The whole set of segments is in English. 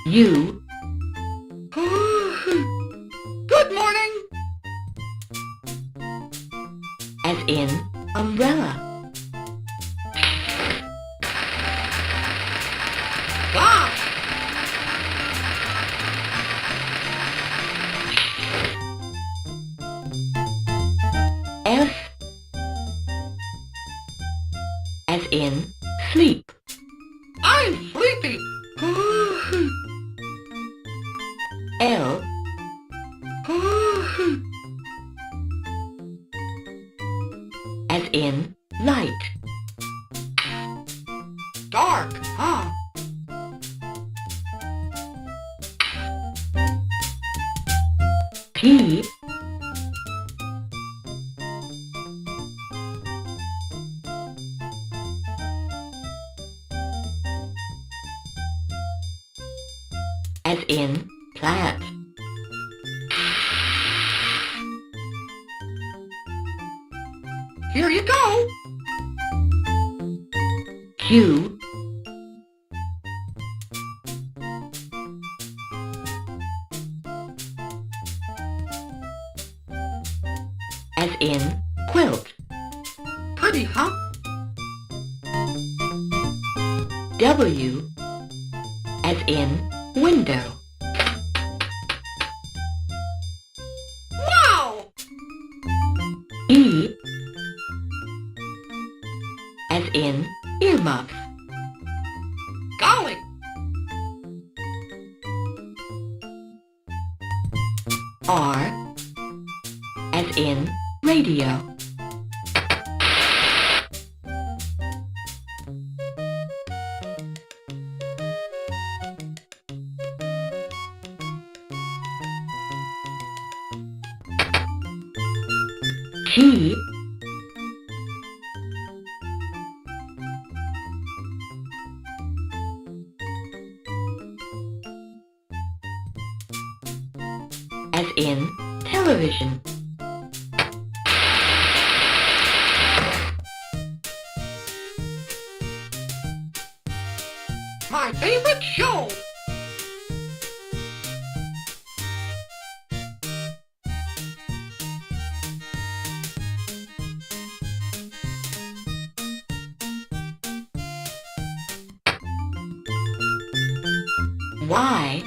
U. Good morning. As in umbrella. Stop. S. As in sleep. I'm sleepy. L. As in light. Dark, huh? P. As in plant. Here you go. Q. As in quilt. Pretty, huh? W. As in window. Wow! E. As in earmuffs. Golly! R. As in radio. T. As in television. My favorite show. Y.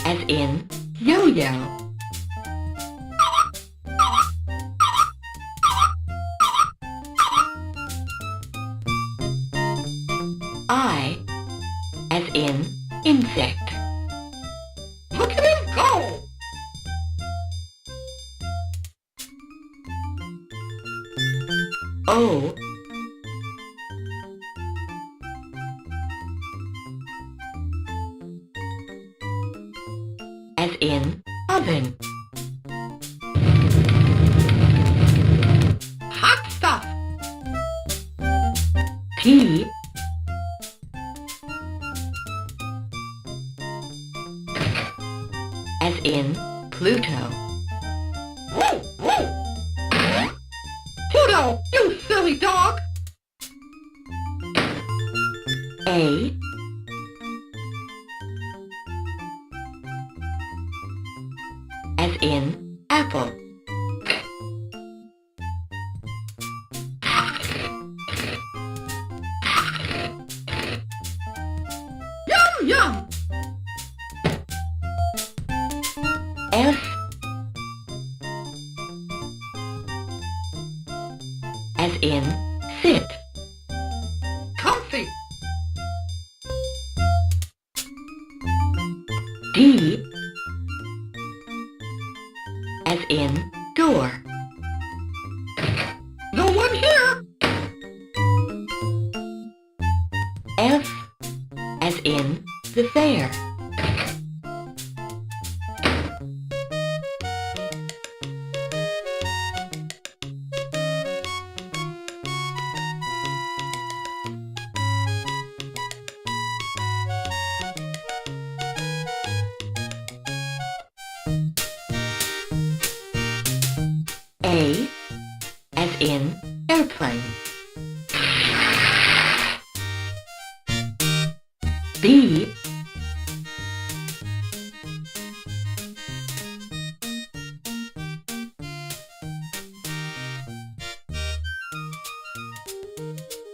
As in yo-yo. I. As in insect. Look at him go. O. As in oven. Hot stuff. P. As in Pluto. Whoa, whoa. Pluto, you silly dog. A. As in apple. Yum, yum. F. As in sit. Comfy. D. As in door. No one here. F. As in the fair. A as in airplane. B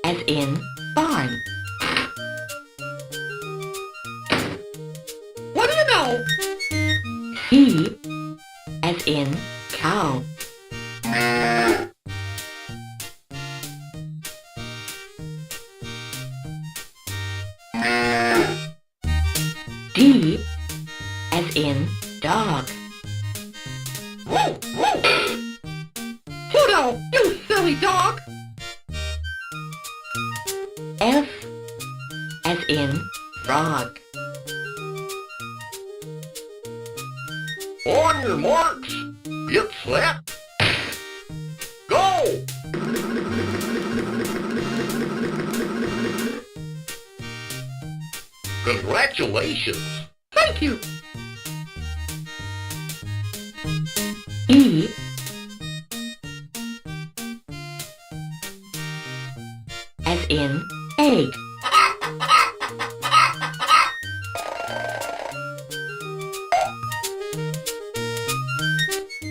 as in barn. What do you know? C as in cow. D as in dog. Pluto, you silly dog! F as in frog. On your marks, get set, go! Congratulations! Thank you! E as in egg.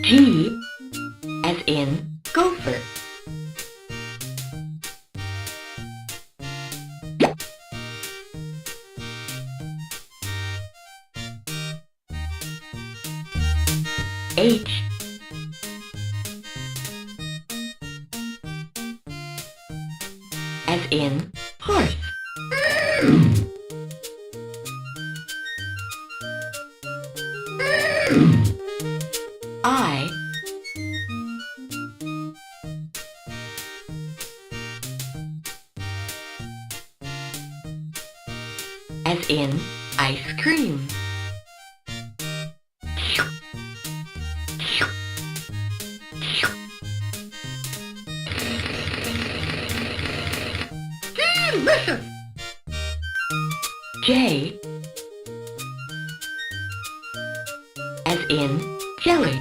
G as in gopher. H as in horse. I as in ice cream. Delicious! J as in jelly.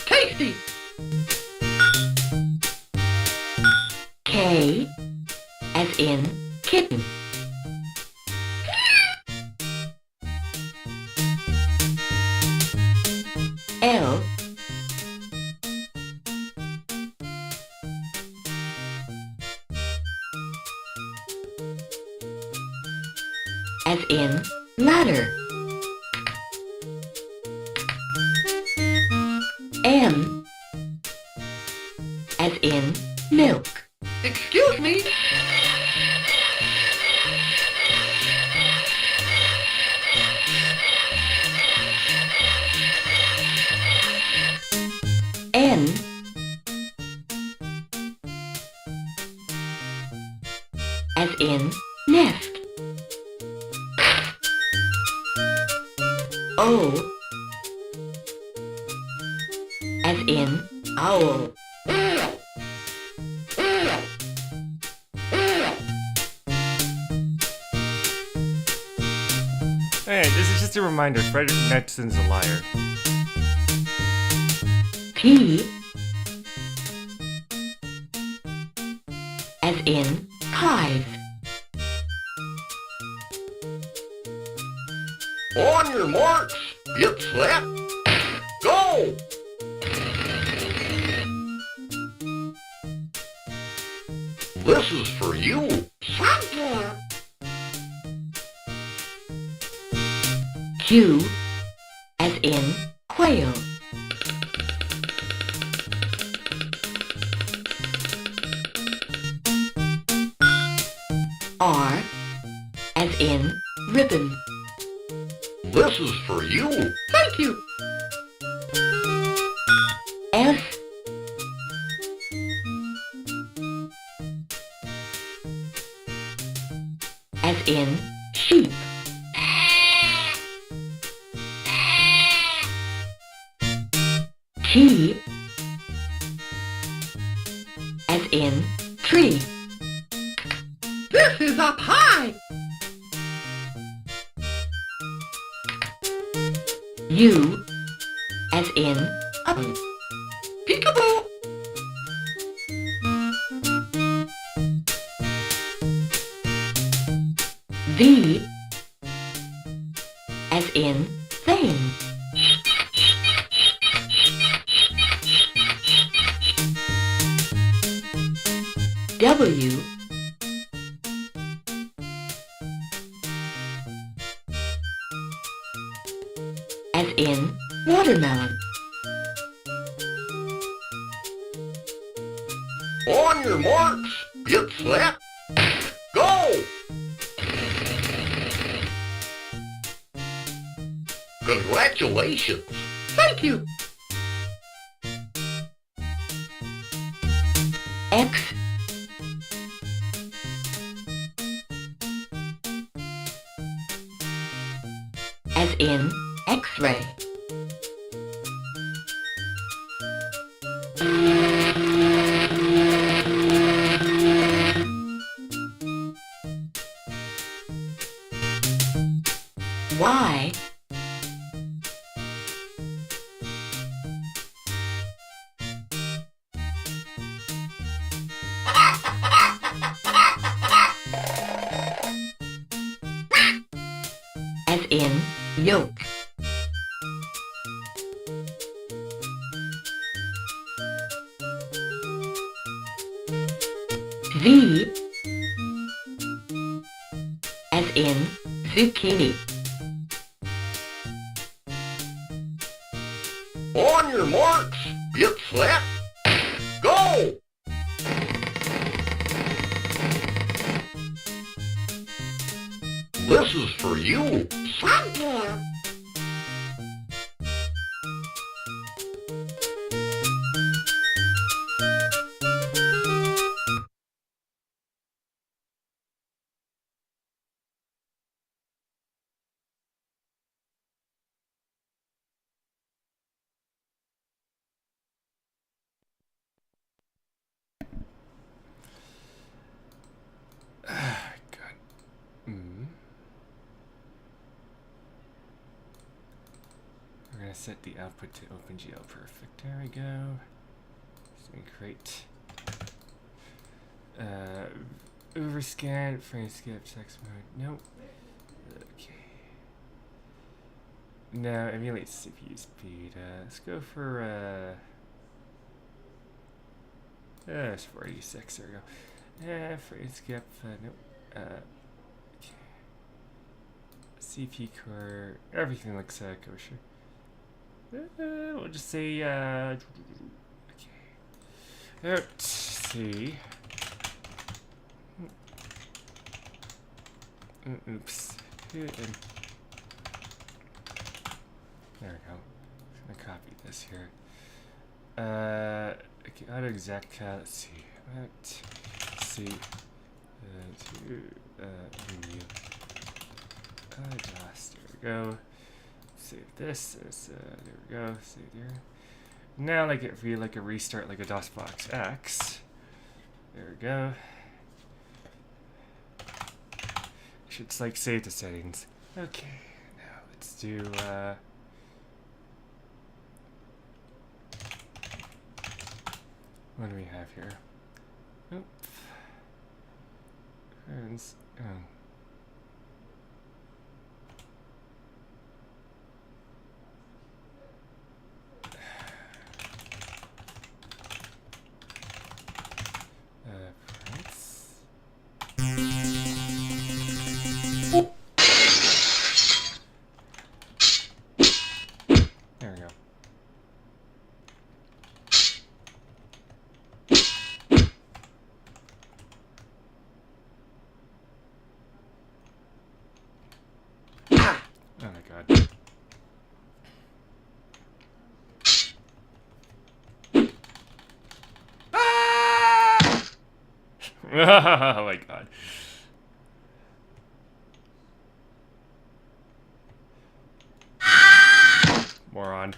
Tasty! K as in kitten. L as in ladder. M as in milk. Excuse me? N as in nest. O as in owl. Hey, this is just a reminder, Frederick Nelson's a liar. P as in pies. On your marks, get set, go! This is for you. Thank you! Q as in quail. R as in ribbon. This is for you. Thank you! S as in sheep. T as in tree. This is a pie! U as in up. Peekaboo. V as in thing. W as in watermelon. On your marks, get set, go! Congratulations! Thank you. X as in X-ray. Y as in yolk. Z as in zucchini. On your marks, get set, go! This is for you. Thank you. God. We're gonna set the output to OpenGL. Perfect. There we go. Doing great. Overscan, frame skip, text mode. Nope. Okay. Now emulate CPU speed. Let's go for it's 486. There we go. Frame skip. Nope. Okay. CP core. Everything looks kosher. We'll just say okay. Let's see. Oops. There we go. I'm gonna copy this here. Okay, auto exec. Let's see. Let's see. Review. DOS. There we go. Save this. There we go. Save there. Now, like if we like a restart, like a DOSBox X. There we go. Should like save the settings. Okay. Now let's do. What do we have here? Oop. Friends. Oh. Prince. There we go. Oh my god. Oh my god. Moron.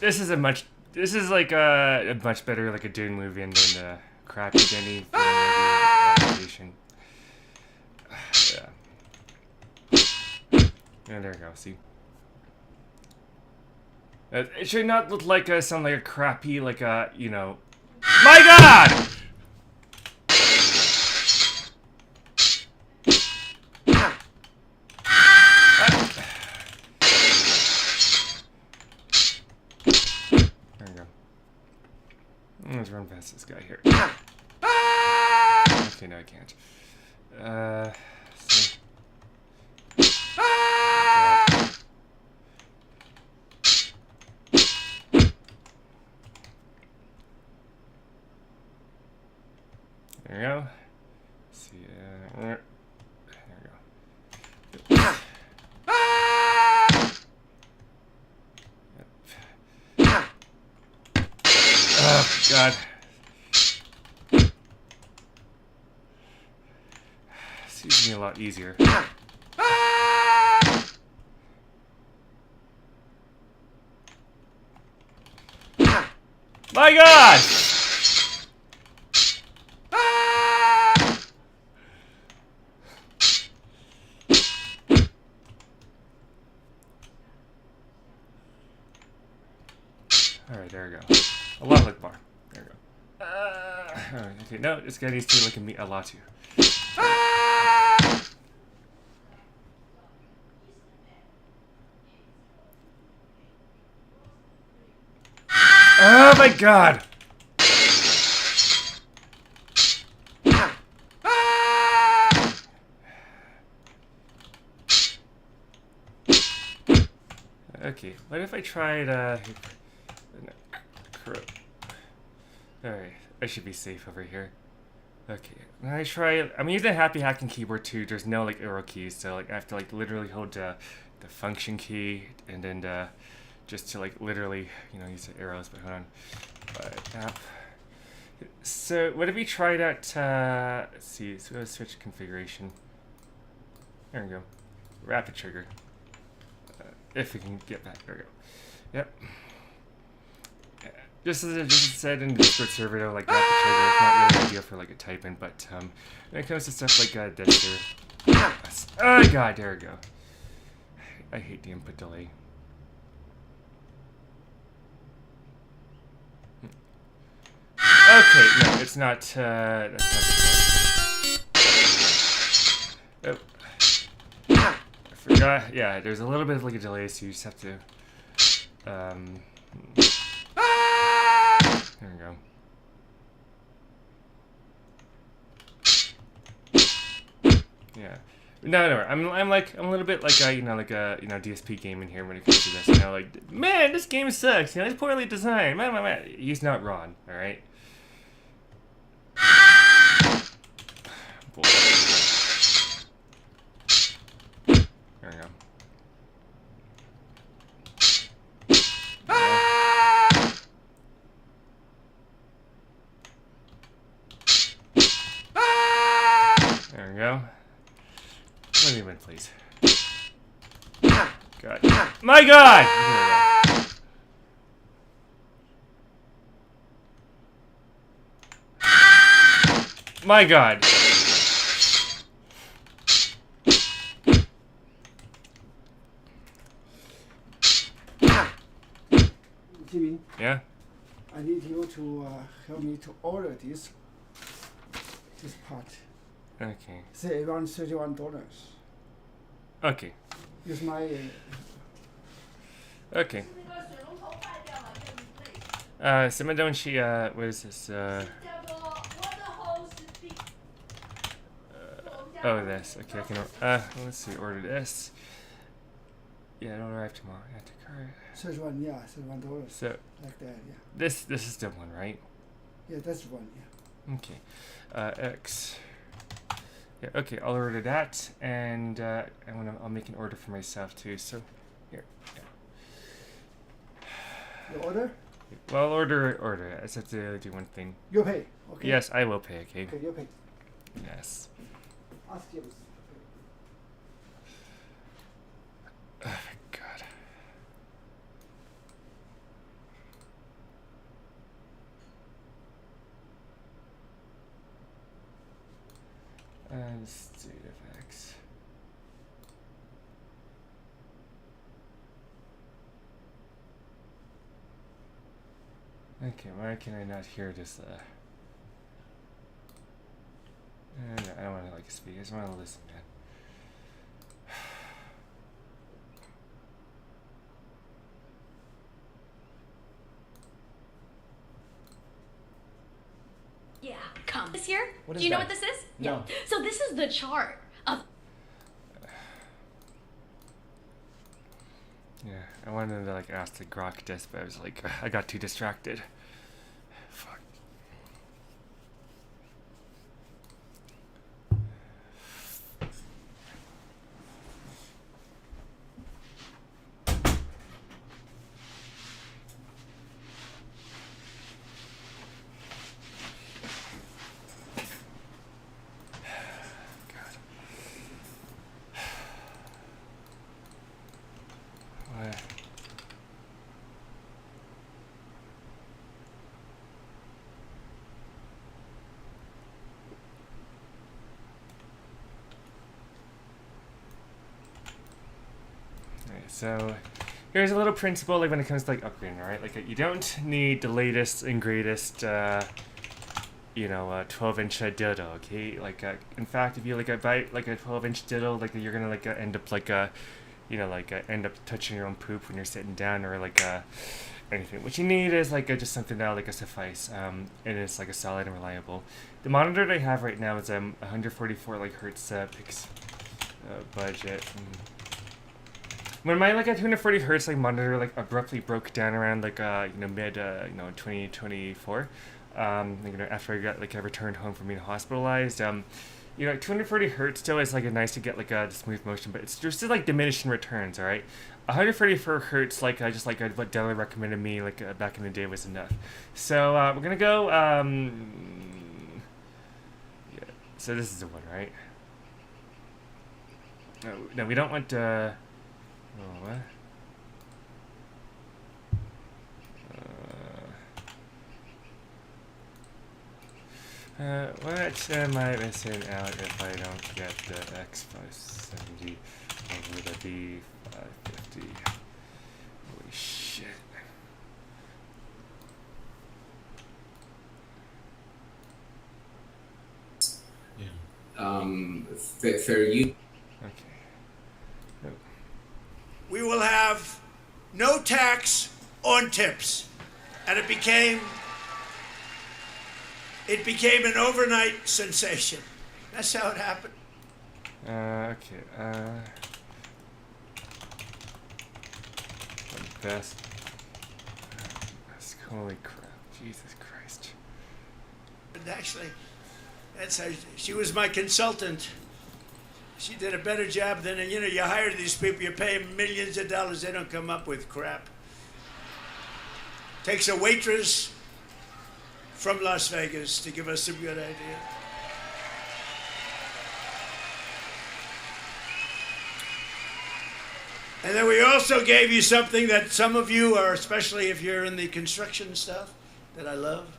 This is a much This is like a much better like a Dune movie than the crappy Denny movie adaptation. Yeah. Yeah, there you go. See. It should not look like sound like a crappy like you know. My God! There we go. Let's run past this guy here. Okay, no, I can't. See. There we go. See, there we go. Oh, God. Seems to be a lot easier. My God! Alright, there we go. Allah Akbar. There we go. Okay, no, this guy needs to look at me a lot too. Oh my God! Okay, what if I tried, Alright, I should be safe over here. Okay, now I'm using a happy hacking keyboard too. There's no like arrow keys, so like I have to like literally hold the function key and then just to like literally, you know, use the arrows, but hold on. Tap. So what if we tried out, let's see, so let's switch configuration. There we go. Rapid trigger. If we can get back, there we go. Yep. Just as I just said in the Discord server, though, like rapid trigger is not really ideal for like a typing, but when it comes to stuff like this here, oh God, there we go. I hate the input delay. Okay, no, it's not. That's not. Oh, I forgot. Yeah, there's a little bit of like a delay, so you just have to. There we go. Yeah. No, I'm a little bit like a, you know, DSP gaming here when it comes to this. You know, like, man, this game sucks. You know, it's poorly designed. Man. He's not wrong. All right. Bullshit. There we go. There we go. Let me win, please. God. My God! My God. Jimmy, Yeah? I need you to help me to order this part. Okay. Say around $31. Okay. Use my Okay. 什么东西 what is this? Oh, this. Okay, I can. Let's see. Order this. Yeah, it'll arrive tomorrow. Add to cart. $31 So like that. Yeah, this is the one, right? yeah, that's one. Yeah. Okay. X. Yeah. Okay, I'll order that, and I'll make an order for myself too. So here. Yeah. You order? Well, order. I just have to do one thing. You pay. Okay. Yes, I will pay. Okay. Okay, you pay. Yes. Ask James. Oh my God. Okay, why can I not hear this? No, I don't want to like speak. I just want to listen, man. Yeah, come. This here? What Do is you know that? what this is? No. Yeah. So this is the chart of. Yeah, I wanted to like ask the grok this, but I was like, I got too distracted. Fuck. God. What? Alright, so here's a little principle like when it comes to like upgrading, alright? Like you don't need the latest and greatest 12-inch dildo, okay? Like in fact, if you like buy like a 12-inch dildo, like you're gonna like end up like end up touching your own poop when you're sitting down or like anything. What you need is like just something that like a suffice, and it's like a solid and reliable. The monitor that I have right now is 144 like hertz budget. When my like a 240 hertz like monitor like abruptly broke down around like mid 2024, after I returned home from being hospitalized, 240 hertz still is like nice to get like the smooth motion, but it's just like diminishing returns, all right. 144 hertz, like what Della recommended me like back in the day was enough. So we're gonna go. Yeah. So this is the one, right? No, we don't want. Oh, what? What am I missing out if I don't get the X570 over the B550? Holy shit. Fair use. Okay. We will have no tax on tips. And it became an overnight sensation. That's how it happened. Okay. Best. Holy crap. Jesus Christ. And actually, that's how she was my consultant. She did a better job than, you hire these people, you pay them millions of dollars, they don't come up with crap. Takes a waitress from Las Vegas to give us a good idea. And then we also gave you something that some of you, or especially if you're in the construction stuff, that I love.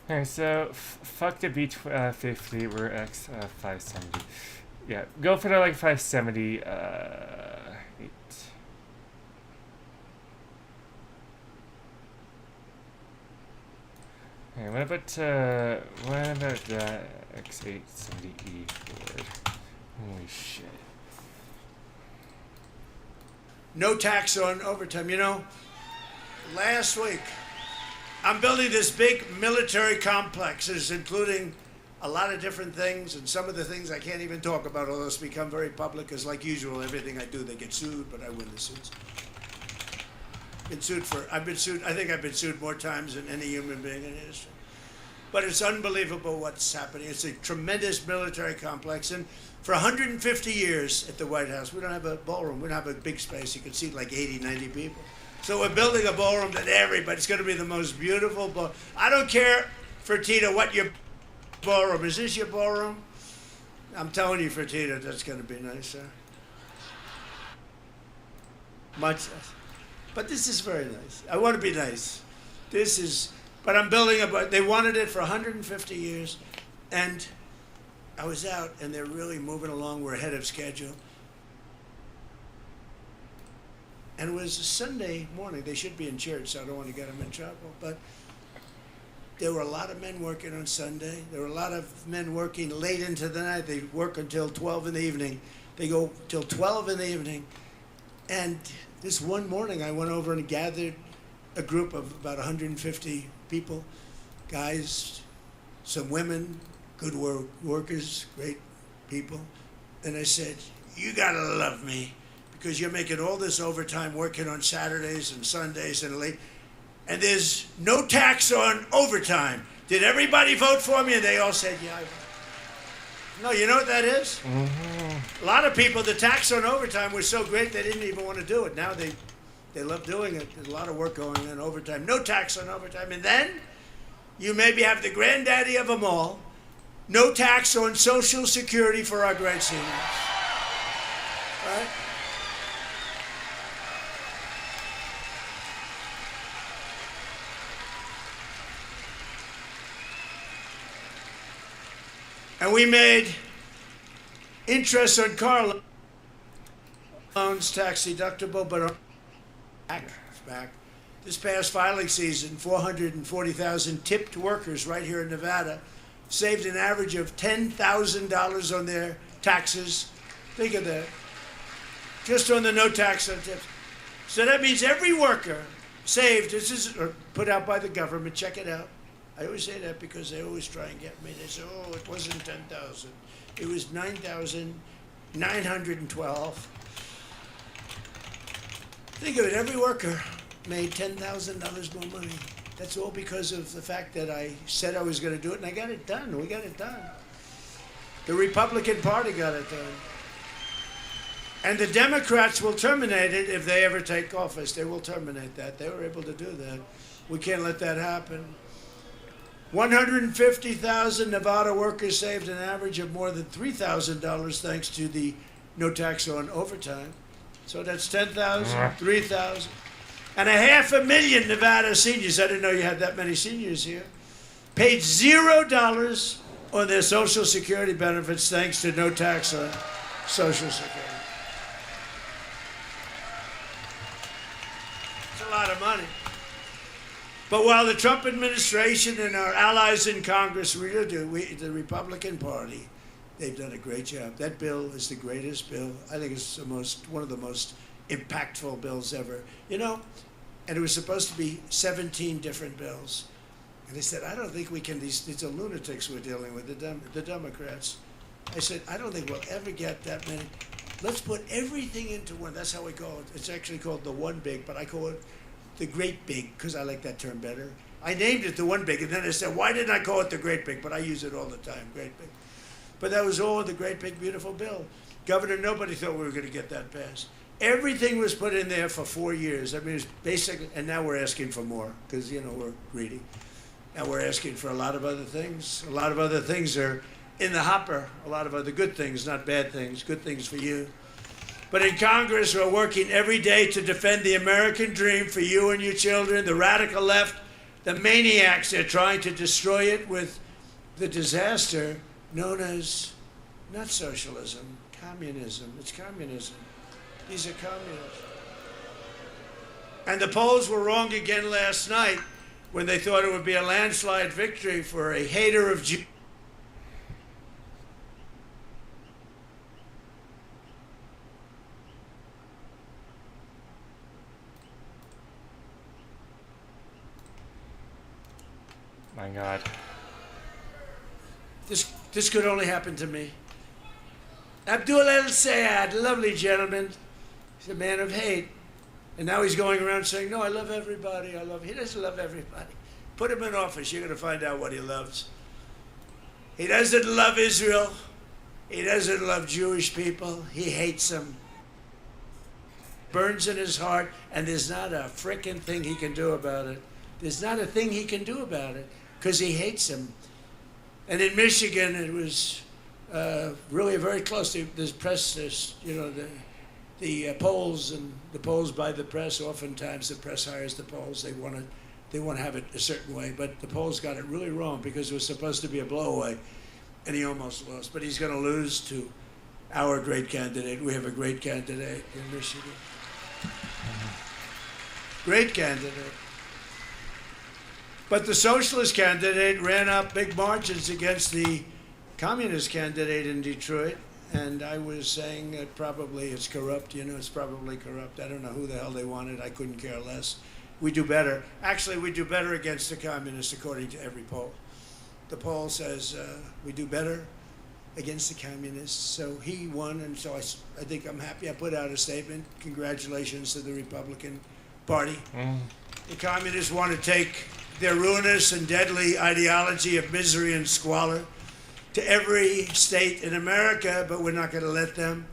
Alright, so fuck the B50, we're X570. Yeah, go for the like 570. 8. Hey, what about the X870E Ford? Holy shit. No tax on overtime. Last week, I'm building this big military complex, including a lot of different things, and some of the things I can't even talk about, although it's become very public, because like usual, everything I do, they get sued, but I win the suits. I think I've been sued more times than any human being in history. But it's unbelievable what's happening. It's a tremendous military complex, and for 150 years at the White House, we don't have a ballroom. We don't have a big space. You can seat like 80, 90 people. So we're building a ballroom that everybody's going to be the most beautiful ballroom. I don't care, Fertitta, what your ballroom. Is this your ballroom? I'm telling you, Fertitta, that's going to be nice, sir. Much nice. But this is very nice. I want to be nice. But I'm building they wanted it for 150 years, and I was out, and they're really moving along. We're ahead of schedule. And it was a Sunday morning. They should be in church, so I don't want to get them in trouble. But there were a lot of men working on Sunday. There were a lot of men working late into the night. They work until 12 in the evening. They go till 12 in the evening. And this one morning, I went over and gathered a group of about 150 people, guys, some women, good workers, great people. And I said, you gotta love me because you're making all this overtime working on Saturdays and Sundays and late. And there's no tax on overtime. Did everybody vote for me? And they all said, yeah. No, you know what that is? Mm-hmm. A lot of people, the tax on overtime was so great they didn't even want to do it. Now they love doing it. There's a lot of work going on overtime. No tax on overtime. And then you maybe have the granddaddy of them all. No tax on Social Security for our great seniors. Right? And we made interest on car loans tax deductible, but back. This past filing season, 440,000 tipped workers right here in Nevada saved an average of $10,000 on their taxes. Think of that. Just on the no tax on tips. So that means every worker saved, this is put out by the government, check it out. I always say that because they always try and get me. They say, oh, it wasn't 10,000. It was 9,912. Think of it, every worker made $10,000 more money. That's all because of the fact that I said I was going to do it, and I got it done. We got it done. The Republican Party got it done. And the Democrats will terminate it if they ever take office. They will terminate that. They were able to do that. We can't let that happen. 150,000 Nevada workers saved an average of more than $3,000 thanks to the no tax on overtime. So that's 10,000, 3,000. And 500,000 Nevada seniors, I didn't know you had that many seniors here, paid $0 on their Social Security benefits thanks to no tax on Social Security. It's a lot of money. But while the Trump administration and our allies in Congress, the Republican Party, they've done a great job. That bill is the greatest bill. I think it's one of the most impactful bills ever. You know, and it was supposed to be 17 different bills. And they said, I don't think we can, these are lunatics we're dealing with, the Democrats. I said, I don't think we'll ever get that many. Let's put everything into one. That's how we call it. It's actually called the one big, but I call it the great big, because I like that term better. I named it the one big, and then I said, why didn't I call it the great big? But I use it all the time, great big. But that was all the great big beautiful bill. Governor, nobody thought we were going to get that passed. Everything was put in there for 4 years. I mean, it's basic, and now we're asking for more, because, you know, we're greedy. Now we're asking for a lot of other things. A lot of other things are in the hopper. A lot of other good things, not bad things, good things for you. But in Congress, we're working every day to defend the American dream for you and your children. The radical left, the maniacs, they're trying to destroy it with the disaster known as not socialism, communism. It's communism. These are communists. And the polls were wrong again last night when they thought it would be a landslide victory for a hater of Jews. My God. This could only happen to me. Abdul El-Sayed, lovely gentleman. He's a man of hate. And now he's going around saying, no, I love everybody. He doesn't love everybody. Put him in office. You're going to find out what he loves. He doesn't love Israel. He doesn't love Jewish people. He hates them. Burns in his heart, and there's not a frickin' thing he can do about it. There's not a thing he can do about it because he hates them. And in Michigan, it was really very close. There's press, the polls, and the polls by the press. Oftentimes, the press hires the polls. They want to have it a certain way, but the polls got it really wrong because it was supposed to be a blowaway, and he almost lost. But he's going to lose to our great candidate. We have a great candidate in Michigan. Great candidate. But the socialist candidate ran up big margins against the communist candidate in Detroit. And I was saying that probably it's corrupt. You know, it's probably corrupt. I don't know who the hell they wanted. I couldn't care less. We do better. Actually, we do better against the communists, according to every poll. The poll says we do better against the communists. So he won, and so I think I'm happy. I put out a statement. Congratulations to the Republican Party. The communists want to take their ruinous and deadly ideology of misery and squalor to every state in America, but we're not going to let them.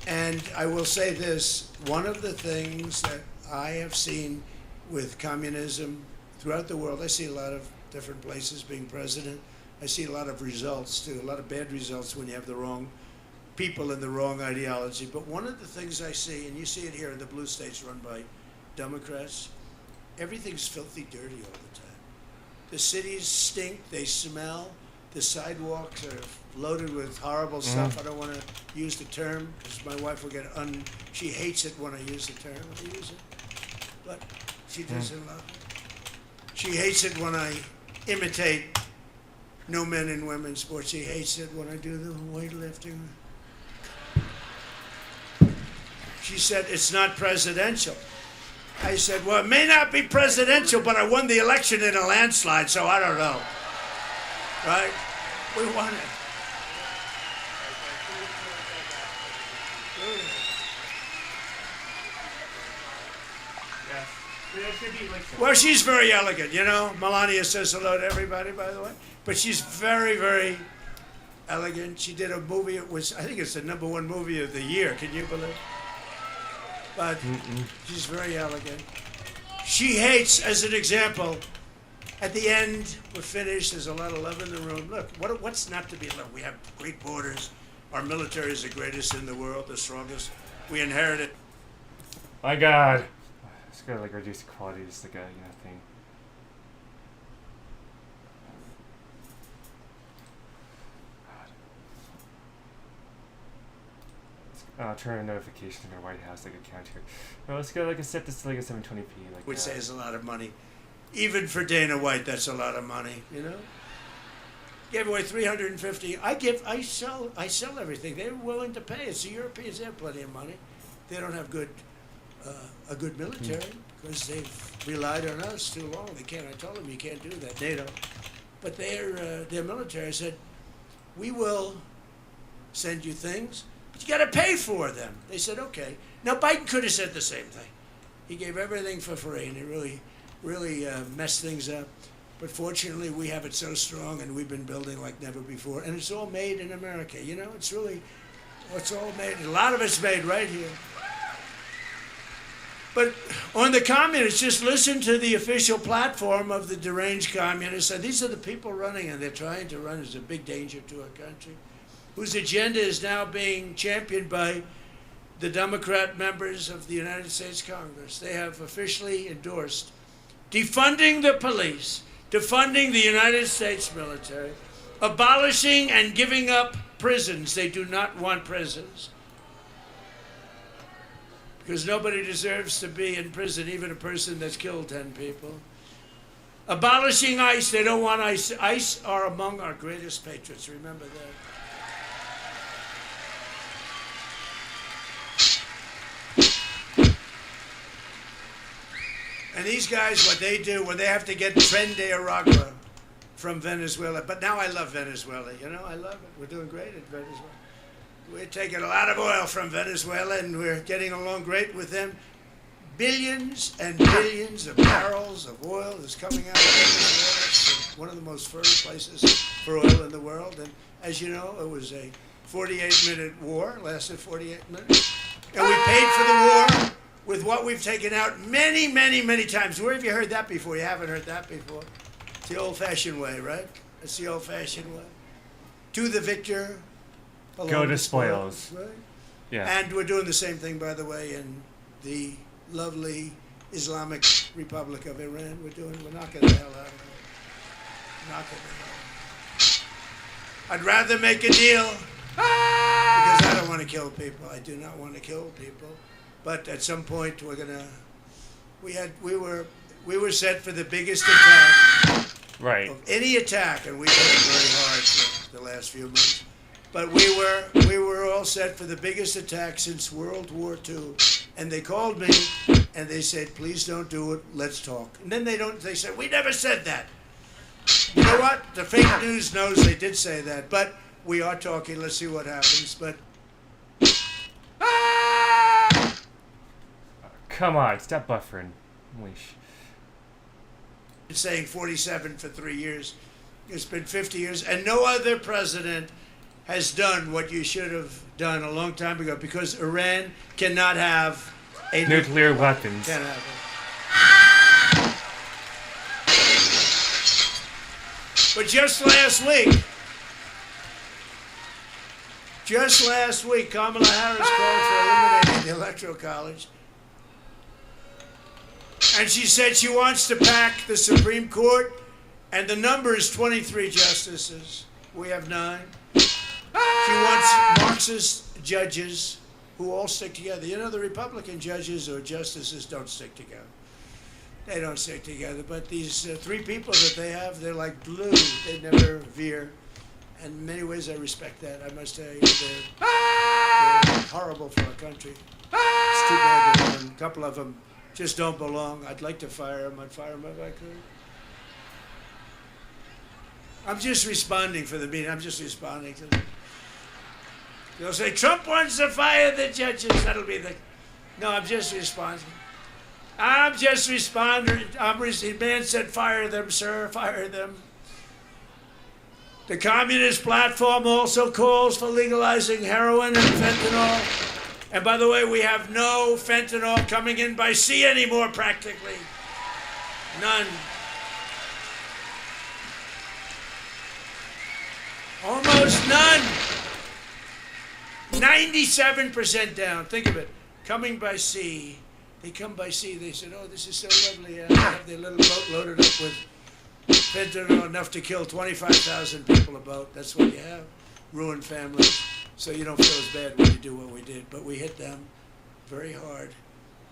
And I will say this, one of the things that I have seen with communism throughout the world, I see a lot of different places being president. I see a lot of results too, a lot of bad results when you have the wrong people and the wrong ideology. But one of the things I see, and you see it here in the blue states run by Democrats, everything's filthy dirty all the time. The cities stink, they smell. The sidewalks are loaded with horrible stuff. I don't want to use the term because my wife will get she hates it when I use the term. I use it, but she doesn't love it. She hates it when I imitate no men and women sports. She hates it when I do the weightlifting. She said it's not presidential. I said, well, it may not be presidential, but I won the election in a landslide, so I don't know. Right? We won it. Well, she's very elegant, you know. Melania says hello to everybody, by the way. But she's very, very elegant. She did a movie. I think it's the #1 movie of the year. Can you believe? But she's very elegant. She hates, as an example, at the end, we're finished. There's a lot of love in the room. Look, what's not to be loved? We have great borders. Our military is the greatest in the world, the strongest. We inherited. My God. It's gotta like reduce the quality of this like a thing. Turn on notification in our White House like account here. Well, let's go set this to like a 720p. Which says a lot of money. Even for Dana White, that's a lot of money, you know? Gave away 350. I sell everything. They're willing to pay. It's the Europeans, they have plenty of money. They don't have a good military because they've relied on us too long. They can't. I told them you can't do that, NATO. But their military said, we will send you things, but you got to pay for them. They said, okay. Now, Biden could have said the same thing. He gave everything for free, and it really messed things up. But fortunately, we have it so strong, and we've been building like never before. And it's all made in America. You know, it's all made. A lot of it's made right here. But on the communists, just listen to the official platform of the deranged communists. And these are the people running, and they're trying to run. It's a big danger to our country, whose agenda is now being championed by the Democrat members of the United States Congress. They have officially endorsed defunding the police, defunding the United States military, abolishing and giving up prisons. They do not want prisons, because nobody deserves to be in prison, even a person that's killed 10 people. Abolishing ICE. They don't want ICE. ICE are among our greatest patriots. Remember that. And these guys, what they do, when they have to get Tren de Aragua from Venezuela. But now I love Venezuela. You know, I love it. We're doing great at Venezuela. We're taking a lot of oil from Venezuela, and we're getting along great with them. Billions and billions of barrels of oil is coming out of Venezuela. It's one of the most fertile places for oil in the world. And as you know, it was a 48-minute war, lasted 48 minutes. And we paid for the war with what we've taken out many, many, many times. Where have you heard that before? You haven't heard that before. It's the old-fashioned way, right? It's the old-fashioned way. To the victor. Go to spoils. Right? Yeah. And we're doing the same thing, by the way, in the lovely Islamic Republic of Iran. We're knocking the hell out of it. Knocking the hell. I'd rather make a deal because I don't want to kill people. I do not want to kill people. But at some point, we were we were set for the biggest attack Right. of any attack, and we worked very hard for the last few months. But we were all set for the biggest attack since World War II. And they called me and they said, please don't do it, let's talk. And then they said, we never said that. You know what? The fake news knows they did say that, but we are talking, let's see what happens. But Come on, stop buffering. Weesh. saying 47 for 3 years. It's been 50 years, and no other president has done what you should have done a long time ago, because Iran cannot have a Nuclear weapons. Can't have it. But just last week, Kamala Harris called for eliminating the Electoral College. And she said she wants to pack the Supreme Court, and the number is 23 justices. We have 9. She wants Marxist judges who all stick together. You know, the Republican judges or justices don't stick together. They don't stick together. But these 3 people that they have, they're like glue. They never veer. And in many ways, I respect that. I must tell you, they're horrible for our country. It's too bad that a couple of them just don't belong. I'd like to fire them. I'd fire them if I could. I'm just responding for the meeting. I'm just responding to them. They'll say, Trump wants to fire the judges. That'll be the... No, I'm just responding. I'm just responding. The man said, fire them, sir, fire them. The Communist platform also calls for legalizing heroin and fentanyl. And by the way, we have no fentanyl coming in by sea anymore, practically. None. Almost none. 97% down. Think of it. Coming by sea. They come by sea. They said, oh, this is so lovely. They have their little boat loaded up with fentanyl, enough to kill 25,000 people a boat. That's what you have. Ruined families. So you don't feel as bad when you do what we did. But we hit them very hard.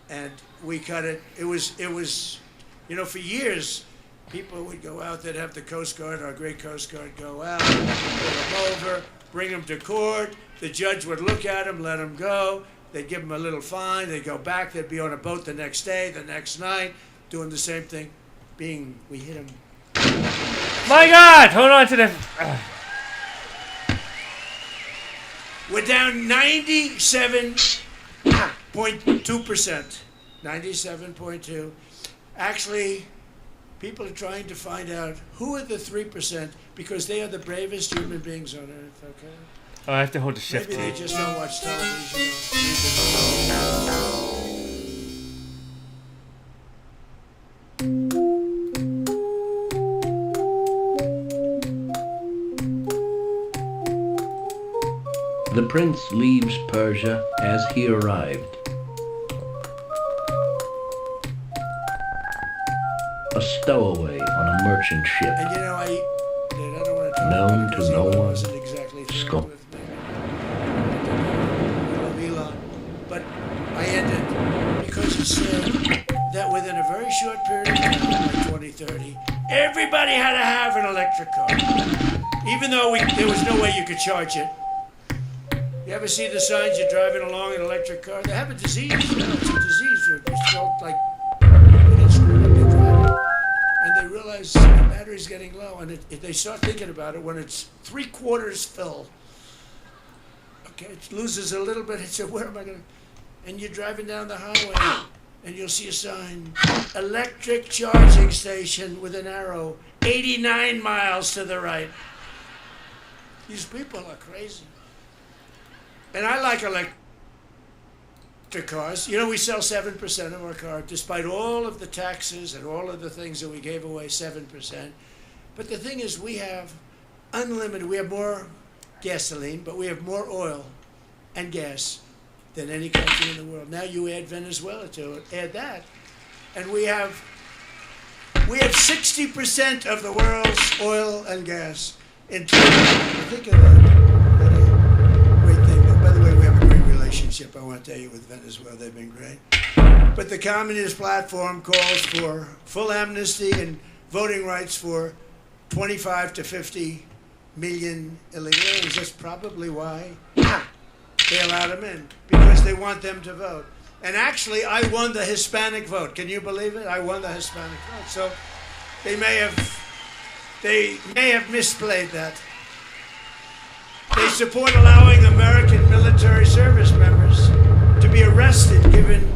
And we cut it. It was, you know, for years, people would go out, they'd have the Coast Guard, our great Coast Guard, go out, pull them over, bring them to court. The judge would look at them, let them go. They'd give them a little fine. They'd go back. They'd be on a boat the next day, the next night, doing the same thing. We hit them. My God! Hold on to the... We're down 97.2%. 97.2. Actually, people are trying to find out who are the 3%, because they are the bravest human beings on earth, okay? Oh, I have to hold the shift Maybe they key. just don't watch television. The prince leaves Persia as he arrived. A stowaway on a merchant ship. And you know, I don't want to talk Known about it to because no Elon one. wasn't exactly thrilled Scope. with me. I love Elon. But I ended because it said that within a very short period of time, like 2030, everybody had to have an electric car. Even though there was no way you could charge it. You ever see the signs you're driving along in an electric car? They have a disease. You know, it's a disease. It's called, like, they get screwed up, they drive it. And they realize the battery's getting low, and they start thinking about it when it's 3/4 full. Okay, it loses a little bit. It said, where am I going to... And you're driving down the highway, and you'll see a sign, electric charging station with an arrow, 89 miles to the right. These people are crazy. And I like electric cars. You know, we sell 7% of our car, despite all of the taxes and all of the things that we gave away, 7%. But the thing is, we have unlimited, we have more gasoline, but we have more oil and gas than any country in the world. Now you add Venezuela to it, add that, and we have 60% of the world's oil and gas in total. Think of that. What a great thing. By the way, we have a great relationship relationship, I want to tell you, with Venezuela. They've been great. But the communist platform calls for full amnesty and voting rights for 25 to 50 million illegal aliens. That's probably why they allowed them in, because they want them to vote. And actually, I won the Hispanic vote. Can you believe it? I won the Hispanic vote. So they may have misplayed that. They support allowing American military service members to be arrested, given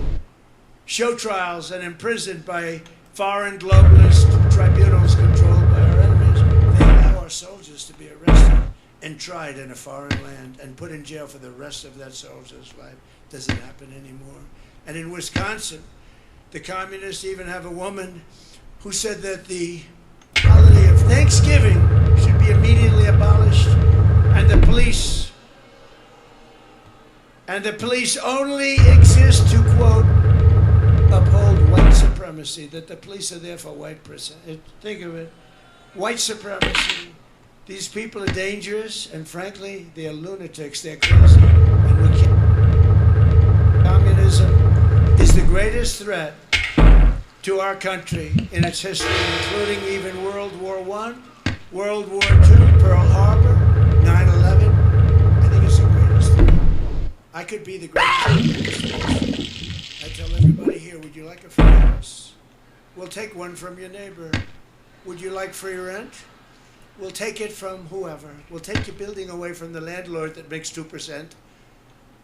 show trials, and imprisoned by foreign globalist tribunals controlled by our enemies. They allow our soldiers to be arrested and tried in a foreign land and put in jail for the rest of that soldier's life. Doesn't happen anymore. And in Wisconsin, the communists even have a woman who said that the holiday of Thanksgiving should be immediately abolished, and the police only exist to, quote, uphold white supremacy, that the police are there for white person. Think of it. White supremacy. These people are dangerous, and frankly, they're lunatics. They're crazy. And we can't. Communism is the greatest threat to our country in its history, including even World War I, World War II, Pearl Harbor, 9/11. I think it's the greatest threat. I could be the greatest. I tell everybody here, would you like a free house? We'll take one from your neighbor. Would you like free rent? We'll take it from whoever. We'll take your building away from the landlord that makes 2%,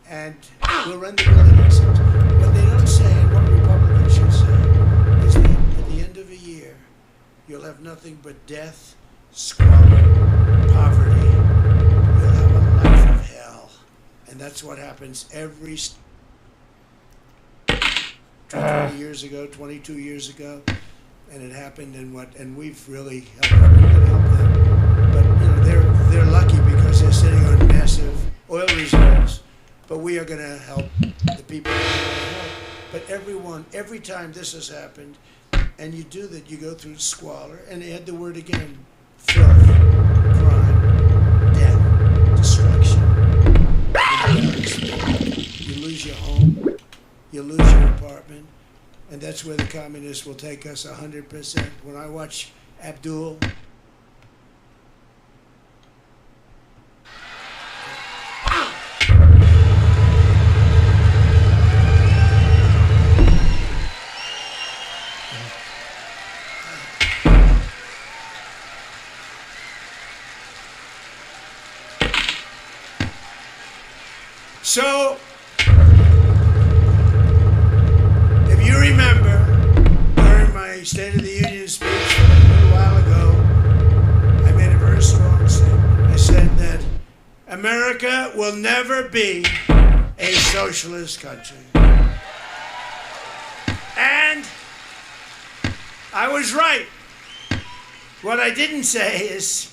and we'll run the building ourselves. What they don't say, and what Republicans should say, is that at the end of a year, you'll have nothing but death, squalor, poverty. You'll have a life of hell. And that's what happens every 20 years ago, 22 years ago, and it happened. And we've really helped them. But they're lucky because they're sitting on massive oil reserves. But we are going to help the people we want to help. But every time this has happened, and you do that, you go through squalor, and add the word again: filth, crime, death, destruction, embarrassment. You lose your home. You lose your apartment, and that's where the communists will take us 100%. When I watch Abdul, so State of the Union speech a little while ago, I made a very strong statement. I said that America will never be a socialist country. And I was right. What I didn't say is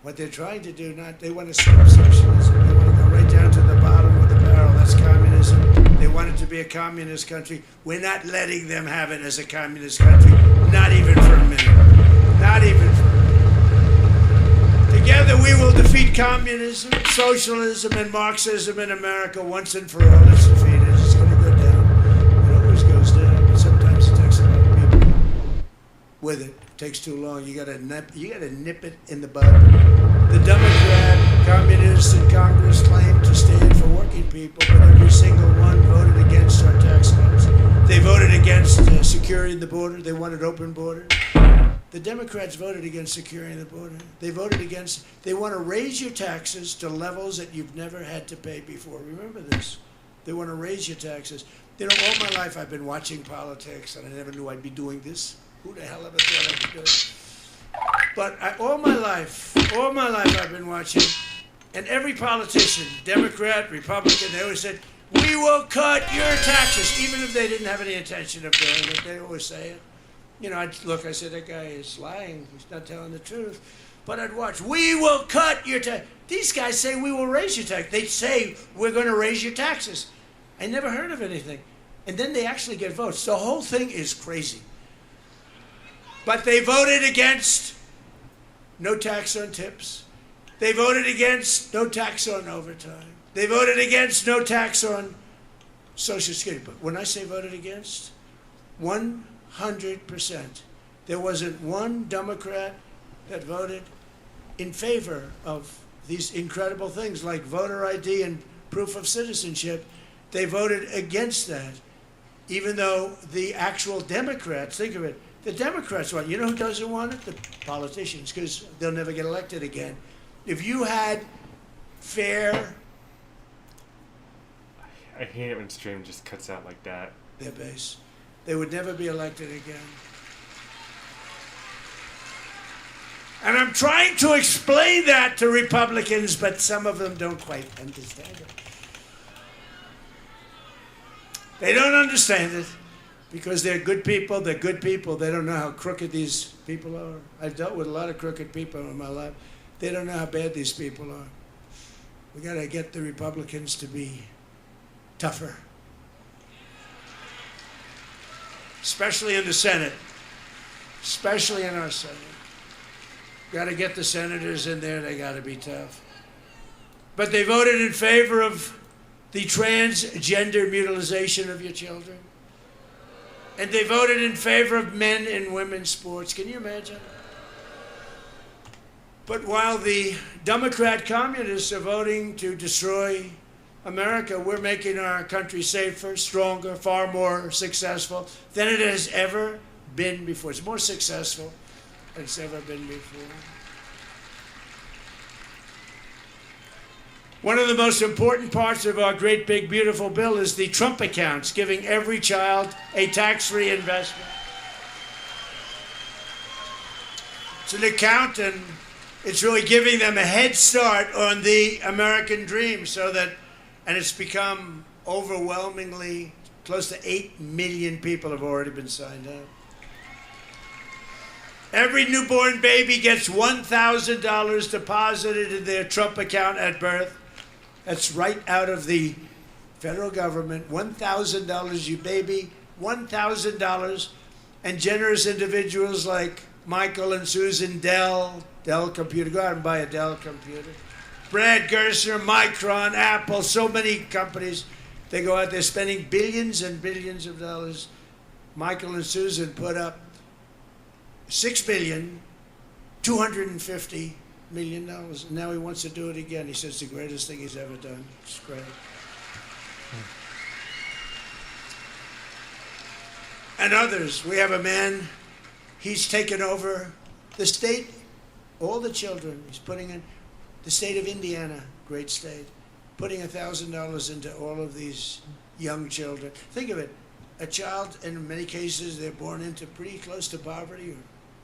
what they're trying to do. They want to stop socialism. They want to go right down to the bottom of the barrel. That's communism. They want it to be a communist country. We're not letting them have it as a communist country, not even for a minute. Not even for a minute. Together we will defeat communism, socialism, and Marxism in America once and for all. Let's defeat it. It's going to go down. It always goes down, but sometimes it takes a lot of people with it. It takes too long. You got to nip it in the bud. The Democrat communists in Congress claim to stand for working people, but every single one voted against our tax cuts. They voted against securing the border. They wanted open border. The Democrats voted against securing the border. They want to raise your taxes to levels that you've never had to pay before. Remember this. They want to raise your taxes. All my life I've been watching politics, and I never knew I'd be doing this. Who the hell ever thought I'd be doing it? But all my life I've been watching, and every politician, Democrat, Republican, they always said, we will cut your taxes, even if they didn't have any intention of doing it. They always say it. I said, that guy is lying. He's not telling the truth. But I'd watch, we will cut your taxes. These guys say we will raise your taxes. They say we're going to raise your taxes. I never heard of anything. And then they actually get votes. The whole thing is crazy. But they voted against no tax on tips. They voted against no tax on overtime. They voted against no tax on Social Security. But when I say voted against, 100%. There wasn't one Democrat that voted in favor of these incredible things like voter ID and proof of citizenship. They voted against that, even though the actual Democrats, think of it, the Democrats want, you know who doesn't want it? The politicians, because they'll never get elected again. If you had fair, I hate it when stream just cuts out like that. their base, they would never be elected again. And I'm trying to explain that to Republicans, but some of them don't quite understand it. They don't understand it because they're good people. They're good people. They don't know how crooked these people are. I've dealt with a lot of crooked people in my life. They don't know how bad these people are. We got to get the Republicans to be tougher, especially in the Senate, especially in our Senate. Got to get the senators in there. They got to be tough. But they voted in favor of the transgender mutilization of your children. And they voted in favor of men and women's sports. Can you imagine? But while the Democrat communists are voting to destroy America, we're making our country safer, stronger, far more successful than it has ever been before. It's more successful than it's ever been before. One of the most important parts of our great big beautiful bill is the Trump accounts, giving every child a tax-free investment. It's an account, and it's really giving them a head start on the American dream, so that, and it's become overwhelmingly close to 8 million people have already been signed up. Every newborn baby gets $1,000 deposited in their Trump account at birth. That's right out of the federal government. $1,000, you baby, $1,000. And generous individuals like Michael and Susan Dell Computer, go out and buy a Dell computer. Brad Gerstner, Micron, Apple, so many companies. They go out there spending billions and billions of dollars. Michael and Susan put up $6,250,000,000. Now he wants to do it again. He says it's the greatest thing he's ever done. It's great. And others. We have a man, he's taken over the state, all the children. He's putting in the state of Indiana, great state, putting $1,000 into all of these young children. Think of it. A child, in many cases, they're born into pretty close to poverty, or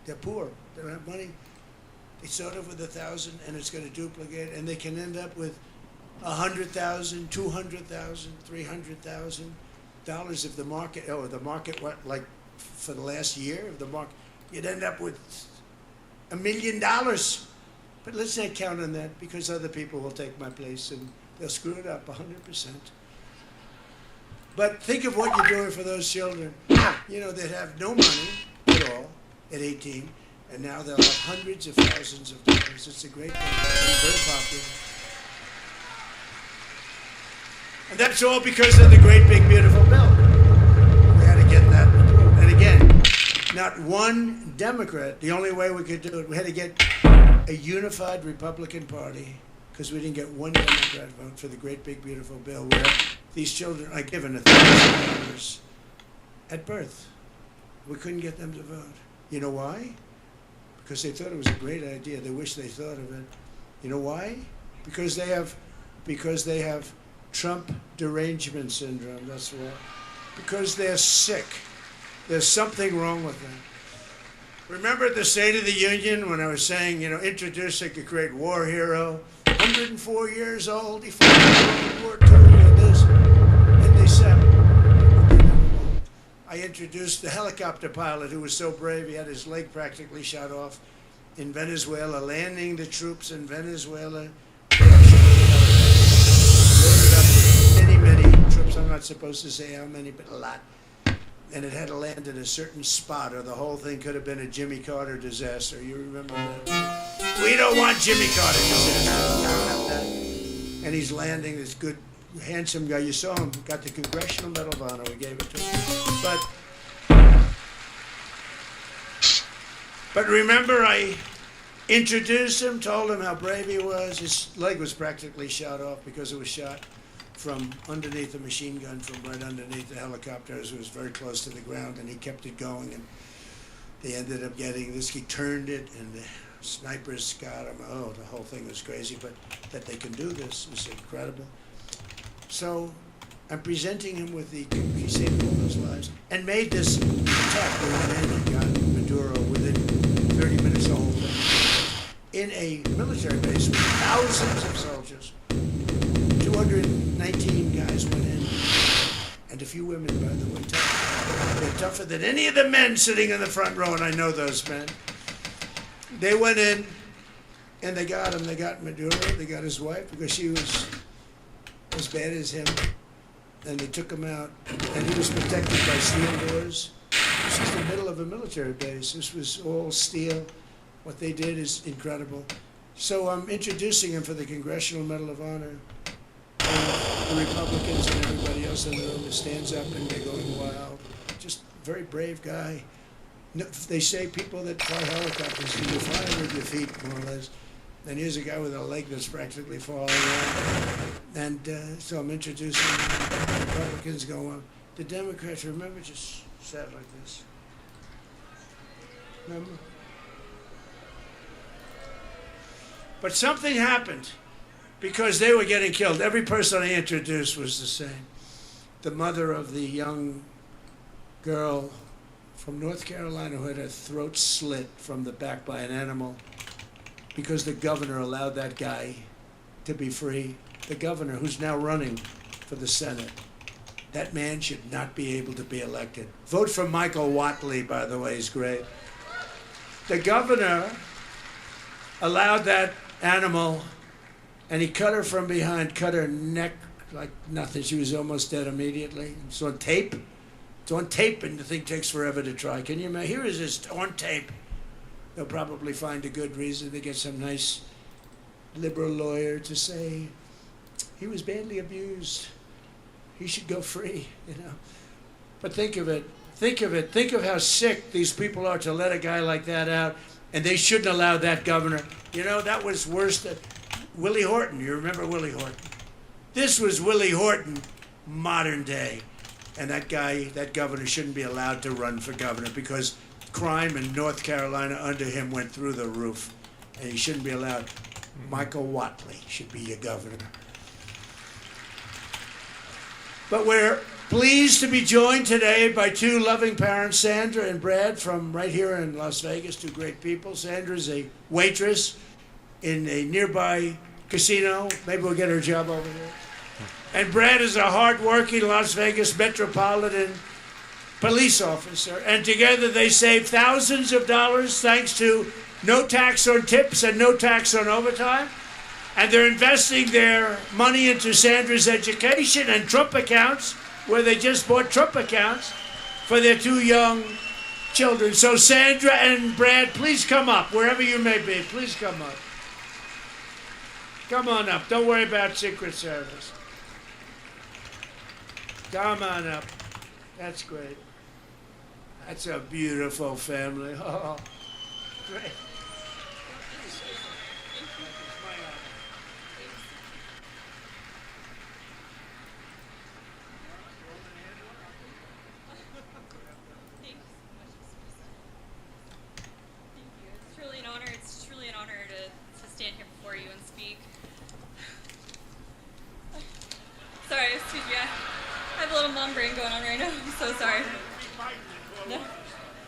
they're poor. They don't have money. They start off with 1,000, and it's going to duplicate, and they can end up with $100,000, $200,000, $300,000 if the market. Oh, the market what? Like for the last year, if the market, you'd end up with $1 million. But let's not count on that, because other people will take my place and they'll screw it up 100%. But think of what you're doing for those children. You know, they'd have no money at all at 18. And now they'll have hundreds of thousands of dollars. It's a great thing. It's very popular. And that's all because of the great big beautiful bill. We had to get that approved. And again, not one Democrat, the only way we could do it, we had to get a unified Republican Party, because we didn't get one Democrat vote for the great big beautiful bill where these children are given $1,000 at birth. We couldn't get them to vote. You know why? Because they thought it was a great idea. They wish they thought of it. You know why? Because they have Trump derangement syndrome. That's why. Because they're sick. There's something wrong with them. Remember at the State of the Union when I was saying, introducing a great war hero, 104 years old, he fought in World War II and this, and they said, I introduced the helicopter pilot who was so brave he had his leg practically shot off in Venezuela, landing the troops in Venezuela. Loaded up many troops. I'm not supposed to say how many, but a lot. And it had to land in a certain spot, or the whole thing could have been a Jimmy Carter disaster. You remember that? We don't want Jimmy Carter disaster. We don't have that. and he's landing. This good, handsome guy. You saw him. Got the Congressional Medal of Honor. We gave it to him. But remember, I introduced him, told him how brave he was. His leg was practically shot off because it was shot from underneath a machine gun, from right underneath the helicopter. It was very close to the ground, and he kept it going. And they ended up getting this. He turned it, and the snipers got him. Oh, the whole thing was crazy. But that they can do this is incredible. So I'm presenting him with the, he saved all those lives, and made this attack. We went in and got Maduro within 30 minutes, the whole thing. In a military base with thousands of soldiers, 219 guys went in, and a few women, by the way, tough. They're tougher than any of the men sitting in the front row, and I know those men. They went in, and they got him. They got Maduro, they got his wife, because she was as bad as him, and they took him out, and he was protected by steel doors. This is the middle of a military base. This was all steel. What they did is incredible. So I'm introducing him for the Congressional Medal of Honor. And the Republicans and everybody else in the room stands up and they're going wild. Just a very brave guy. No, they say people that fly helicopters, you fly with your feet, more or less. And here's a guy with a leg that's practically falling off. And so I'm introducing him. The Republicans go on. The Democrats, remember, just sat like this. Remember? But something happened because they were getting killed. Every person I introduced was the same. The mother of the young girl from North Carolina who had her throat slit from the back by an animal because the governor allowed that guy to be free. The governor, who's now running for the Senate. That man should not be able to be elected. Vote for Michael Watley, by the way, he's great. The governor allowed that animal, and he cut her from behind, cut her neck like nothing. She was almost dead immediately. It's on tape. It's on tape, and the thing takes forever to try. Can you imagine? Here it is on tape. They'll probably find a good reason to get some nice liberal lawyer to say he was badly abused. He should go free, you know. But think of it. Think of it. Think of how sick these people are to let a guy like that out, and they shouldn't allow that governor. You know, that was worse than Willie Horton. You remember Willie Horton? This was Willie Horton, modern day. And that guy, that governor, shouldn't be allowed to run for governor because crime in North Carolina under him went through the roof. And he shouldn't be allowed. Michael Watley should be your governor. But we're pleased to be joined today by two loving parents, Sandra and Brad, from right here in Las Vegas, two great people. Sandra's a waitress in a nearby casino. Maybe we'll get her a job over there. And Brad is a hard-working Las Vegas metropolitan police officer. And together they save thousands of dollars thanks to no tax on tips and no tax on overtime. And they're investing their money into Sandra's education and Trump accounts, where they just bought Trump accounts for their two young children. So Sandra and Brad, please come up, wherever you may be. Please come up. Come on up. Don't worry about Secret Service. Come on up. That's great. That's a beautiful family. Oh, great. It's truly an honor to stand here before you and speak. Sorry, excuse me. I have a little mom brain going on right now. I'm so sorry. No,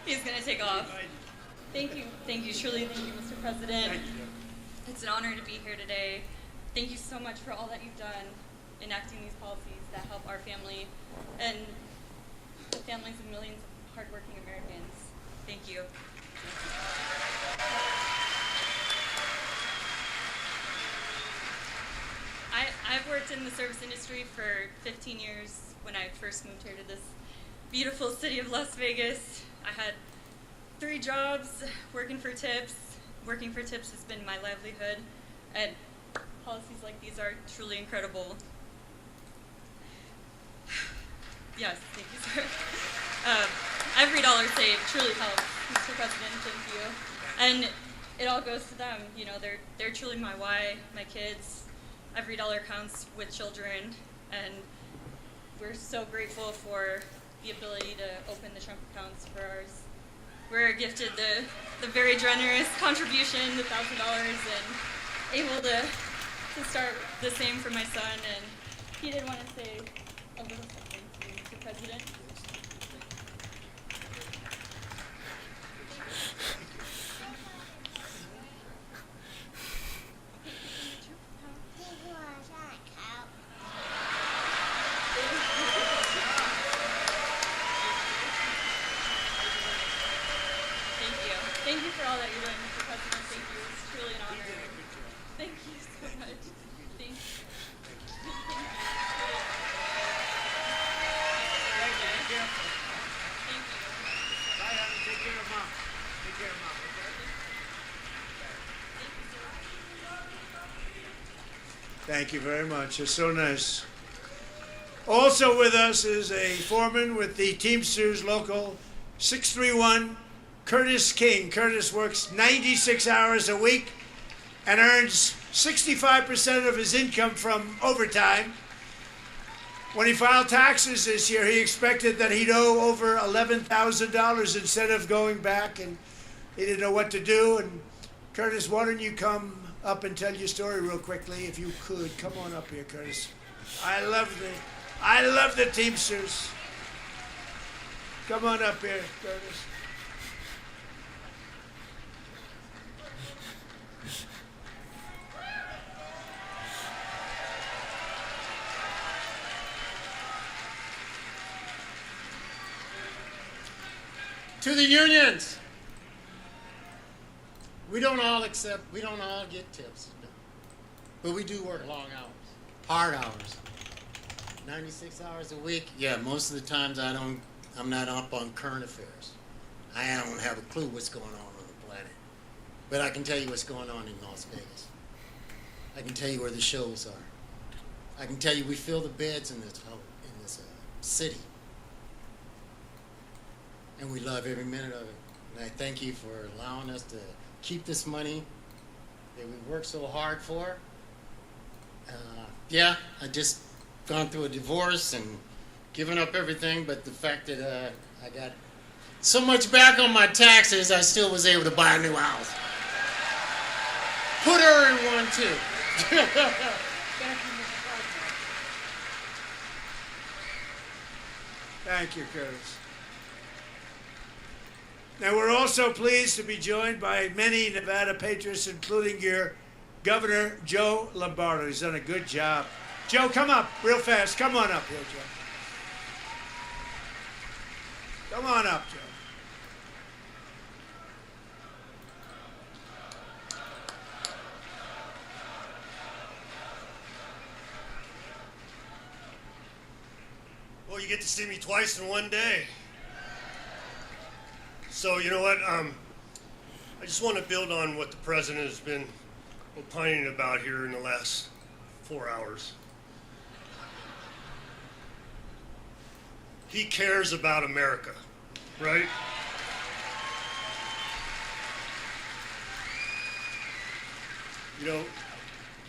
he's going to take off. Thank you, truly thank you, Mr. President. It's an honor to be here today. Thank you so much for all that you've done enacting these policies that help our family and the families of millions of hardworking Americans. Thank you. I've worked in the service industry for 15 years. When I first moved here to this beautiful city of Las Vegas, I had 3 jobs working for tips. Working for tips has been my livelihood. And policies like these are truly incredible. Yes, thank you, sir. Every dollar saved truly helps, Mr. President, thank you. And it all goes to them, you know, they're truly my why, my kids. Every dollar counts with children, and we're so grateful for the ability to open the Trump accounts for ours. We're gifted the very generous contribution, the $1,000, and able to start the same for my son. And he did want to say a little something to you, Mr. President. Thank you for all that you're doing, Mr. President. Thank you. It's truly an honor. Thank you so much. Thank you. Thank you. Bye, honey. Take care of Mom. Take care of Mom, okay? Thank you very much. It's so nice. Also with us is a foreman with the Teamsters Local 631, Curtis King. Curtis works 96 hours a week and earns 65% of his income from overtime. When he filed taxes this year, he expected that he'd owe over $11,000 instead of going back, and he didn't know what to do. And Curtis, why don't you come up and tell your story real quickly, if you could. Come on up here, Curtis. I love the Teamsters. Come on up here, Curtis. To the unions, we don't all get tips, but we do work long hours, hard hours, 96 hours a week. Yeah, most of the times I'm not up on current affairs. I don't have a clue what's going on the planet, but I can tell you what's going on in Las Vegas. I can tell you where the shows are. I can tell you we fill the beds in this city. And we love every minute of it. And I thank you for allowing us to keep this money that we worked so hard for. Yeah, I just gone through a divorce and given up everything, but the fact that I got so much back on my taxes, I still was able to buy a new house. Put her in one too. Thank you, Curtis. Now, we're also pleased to be joined by many Nevada patriots, including your Governor, Joe Lombardo. He's done a good job. Joe, come up real fast. Come on up here, Joe. Come on up, Joe. Well, you get to see me twice in one day. So, you know what, I just want to build on what the president has been opining about here in the last 4 hours. He cares about America, right? You know,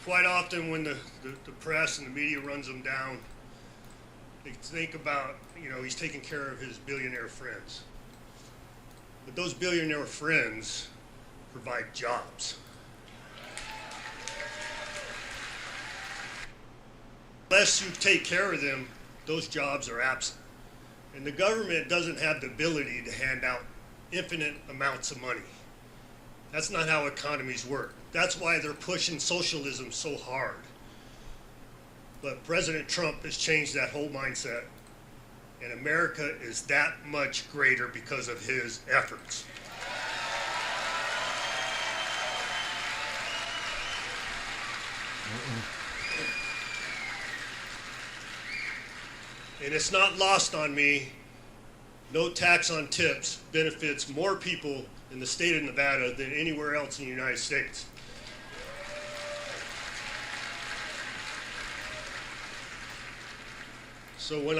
quite often when the press and the media runs him down, they think about, you know, he's taking care of his billionaire friends. But those billionaire friends provide jobs. Unless you take care of them, those jobs are absent. And the government doesn't have the ability to hand out infinite amounts of money. That's not how economies work. That's why they're pushing socialism so hard. But President Trump has changed that whole mindset. And America is that much greater because of his efforts. And it's not lost on me, no tax on tips benefits more people in the state of Nevada than anywhere else in the United States. So when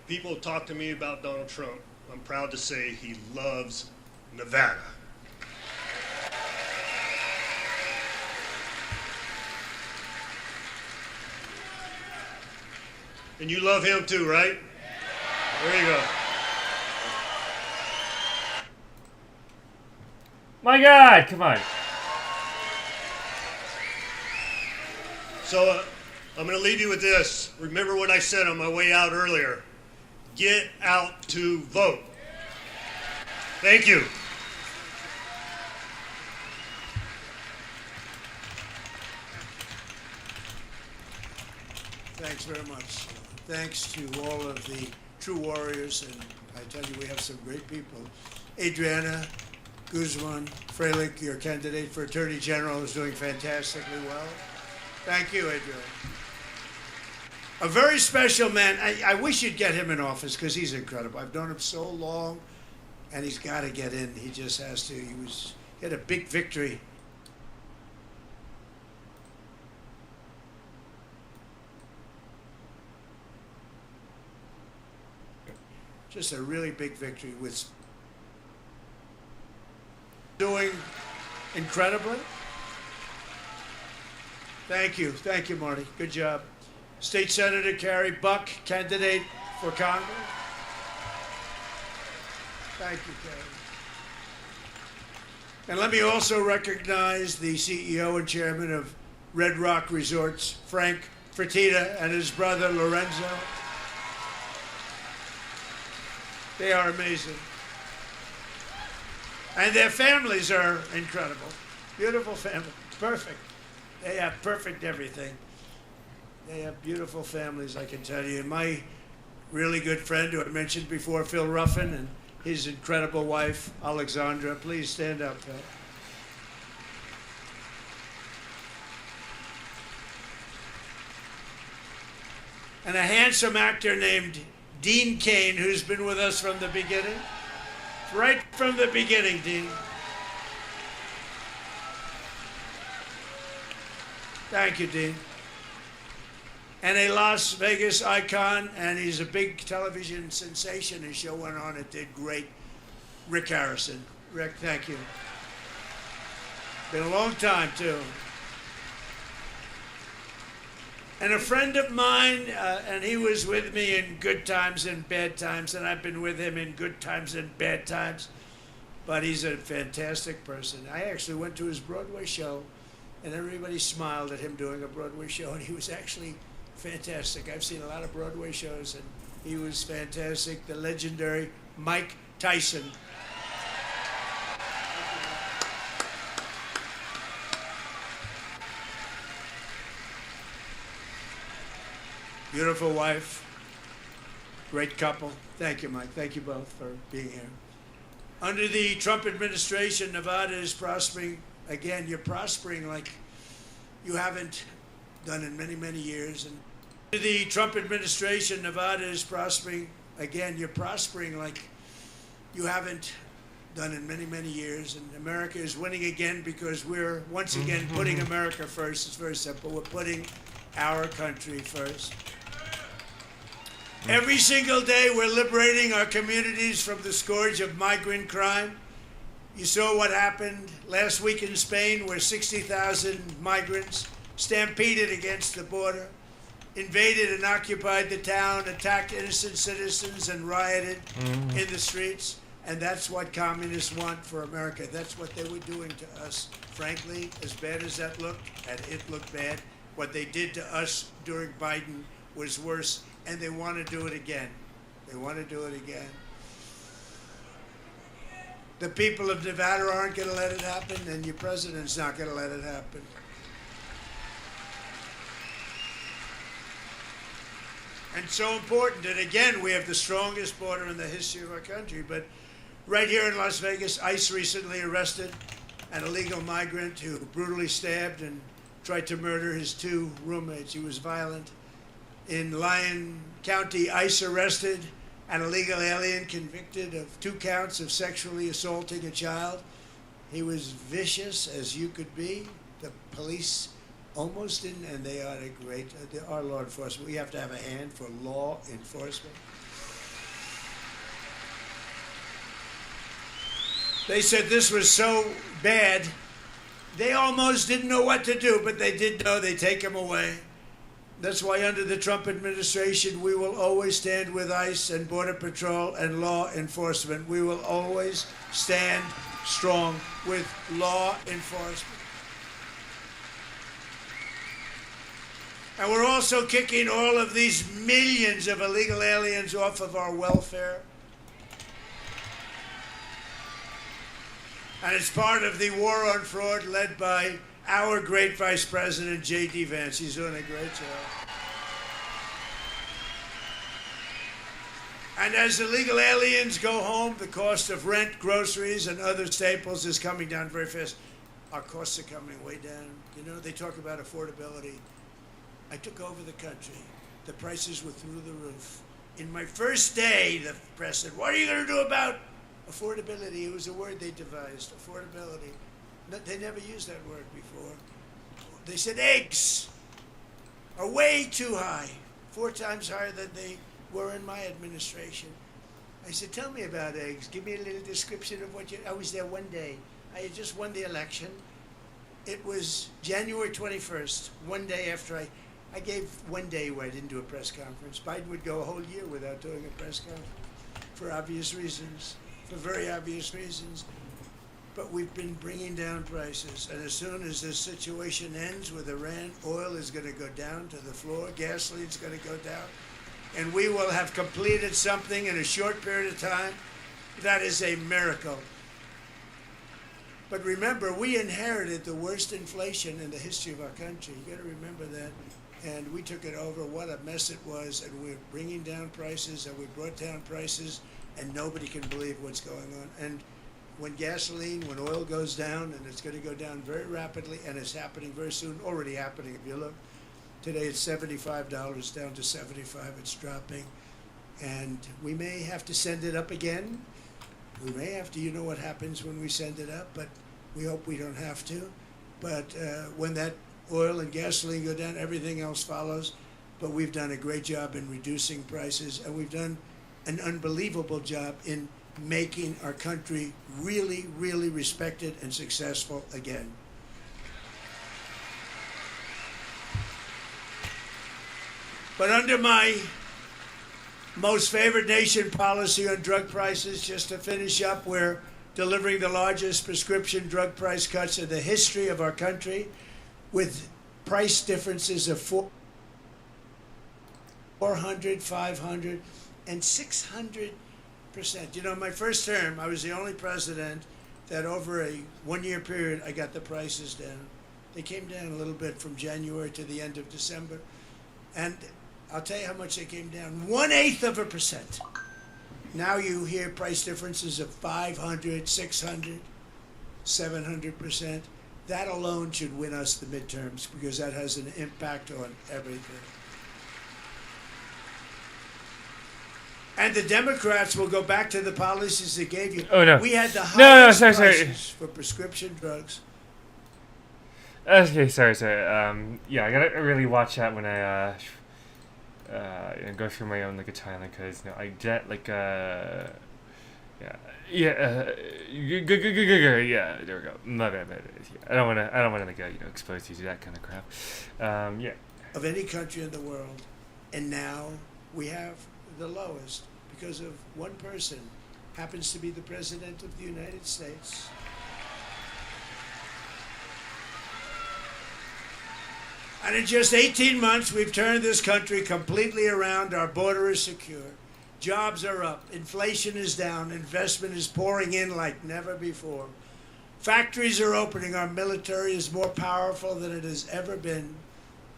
people talk to me about Donald Trump, I'm proud to say he loves Nevada. And you love him too, right? There you go. My God, come on. So I'm going to leave you with this. Remember what I said on my way out earlier. Get out to vote. Thank you. Thanks very much. Thanks to all of the true warriors, and I tell you, we have some great people. Adriana Guzman Freilich, your candidate for Attorney General, is doing fantastically well. Thank you, Adriana. A very special man. I wish you'd get him in office because he's incredible. I've known him so long, and he's got to get in. He just has to. He had a big victory. Just a really big victory with doing incredibly. Thank you, Marty. Good job. State Senator Carrie Buck, candidate for Congress. Thank you, Carrie. And let me also recognize the CEO and chairman of Red Rock Resorts, Frank Fertitta, and his brother Lorenzo. They are amazing. And their families are incredible. Beautiful family. Perfect. They have perfect everything. They have beautiful families, I can tell you. And my really good friend who I mentioned before, Phil Ruffin, and his incredible wife, Alexandra. Please stand up, Phil. And a handsome actor named Dean Cain, who's been with us from the beginning. Right from the beginning, Dean. Thank you, Dean. And a Las Vegas icon, and he's a big television sensation. His show went on, it did great. Rick Harrison. Rick, thank you. Been a long time, too. And a friend of mine, and he was with me in good times and bad times, and I've been with him in good times and bad times, but he's a fantastic person. I actually went to his Broadway show, and everybody smiled at him doing a Broadway show, and he was actually fantastic. I've seen a lot of Broadway shows, and he was fantastic. The legendary Mike Tyson. Beautiful wife, great couple. Thank you, Mike. Thank you both for being here. Under the Trump administration, Nevada is prospering. Again, you're prospering like you haven't done in many, many years. And under the Trump administration, Nevada is prospering. Again, you're prospering like you haven't done in many, many years. And America is winning again because we're once again putting America first. It's very simple. We're putting our country first. Every single day, we're liberating our communities from the scourge of migrant crime. You saw what happened last week in Spain, where 60,000 migrants stampeded against the border, invaded and occupied the town, attacked innocent citizens, and rioted in the streets. And that's what communists want for America. That's what they were doing to us. Frankly, as bad as that looked, and it looked bad, what they did to us during Biden was worse. And they want to do it again. They want to do it again. The people of Nevada aren't going to let it happen, and your president's not going to let it happen. And so important. And again, we have the strongest border in the history of our country. But right here in Las Vegas, ICE recently arrested an illegal migrant who brutally stabbed and tried to murder his two roommates. He was violent. In Lyon County, ICE arrested an illegal alien convicted of 2 counts of sexually assaulting a child. He was vicious as you could be. The police almost didn't, and they are a great, they are law enforcement. We have to have a hand for law enforcement. They said this was so bad, they almost didn't know what to do, but they did know. They take them away. That's why under the Trump administration, we will always stand with ICE and Border Patrol and law enforcement. We will always stand strong with law enforcement. And we're also kicking all of these millions of illegal aliens off of our welfare. And it's part of the war on fraud led by our great Vice President, J.D. Vance. He's doing a great job. And as illegal aliens go home, the cost of rent, groceries, and other staples is coming down very fast. Our costs are coming way down. You know, they talk about affordability. I took over the country. The prices were through the roof. In my first day, the press said, "What are you going to do about affordability?" It was a word they devised, affordability. They never used that word before. They said eggs are way too high, 4 times higher than they were in my administration. I said, "Tell me about eggs. Give me a little description of what you..." I was there one day. I had just won the election. It was January 21st, one day after I gave one day where I didn't do a press conference. Biden would go a whole year without doing a press conference for obvious reasons, for very obvious reasons. But we've been bringing down prices. And as soon as this situation ends with Iran, oil is going to go down to the floor, gasoline's going to go down, and we will have completed something in a short period of time. That is a miracle. But remember, we inherited the worst inflation in the history of our country. You got to remember that. And we took it over. What a mess it was. And we're bringing down prices, and we brought down prices, and nobody can believe what's going on. And when oil goes down, and it's going to go down very rapidly, and it's happening very soon, already happening. If you look, today it's $75, down to 75. It's dropping. And we may have to send it up again. We may have to, you know what happens when we send it up, but we hope we don't have to. But when that oil and gasoline go down, everything else follows. But we've done a great job in reducing prices, and we've done an unbelievable job in making our country really, really respected and successful again. But under my most favored nation policy on drug prices, just to finish up, we're delivering the largest prescription drug price cuts in the history of our country, with price differences of 400, 500, and 600%. You know, my first term, I was the only president that over a one-year period, I got the prices down. They came down a little bit from January to the end of December. And I'll tell you how much they came down. 0.1%. Now you hear price differences of 500, 600, 700%. That alone should win us the midterms, because that has an impact on everything. And the Democrats will go back to the policies they gave you. Oh, no. We had the highest prices for prescription drugs. Okay, sorry. Yeah, I gotta really watch out when I go through my own like a timeline, because I get like yeah, there we go. My bad. Yeah, I don't wanna like expose you to that kind of crap. Yeah. Of any country in the world, and now we have the lowest because of one person, happens to be the President of the United States. And in just 18 months, we've turned this country completely around. Our border is secure. Jobs are up. Inflation is down. Investment is pouring in like never before. Factories are opening. Our military is more powerful than it has ever been.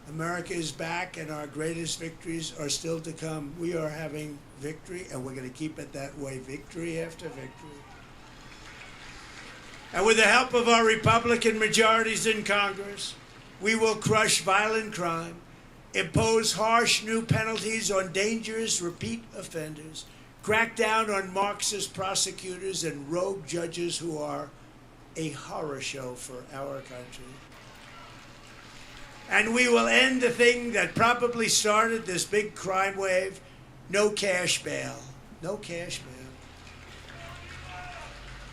America is back, and our greatest victories are still to come. We are having victory, and we're going to keep it that way, victory after victory. And with the help of our Republican majorities in Congress, we will crush violent crime, impose harsh new penalties on dangerous repeat offenders, crack down on Marxist prosecutors and rogue judges who are a horror show for our country. And we will end the thing that probably started this big crime wave. No cash bail. No cash bail.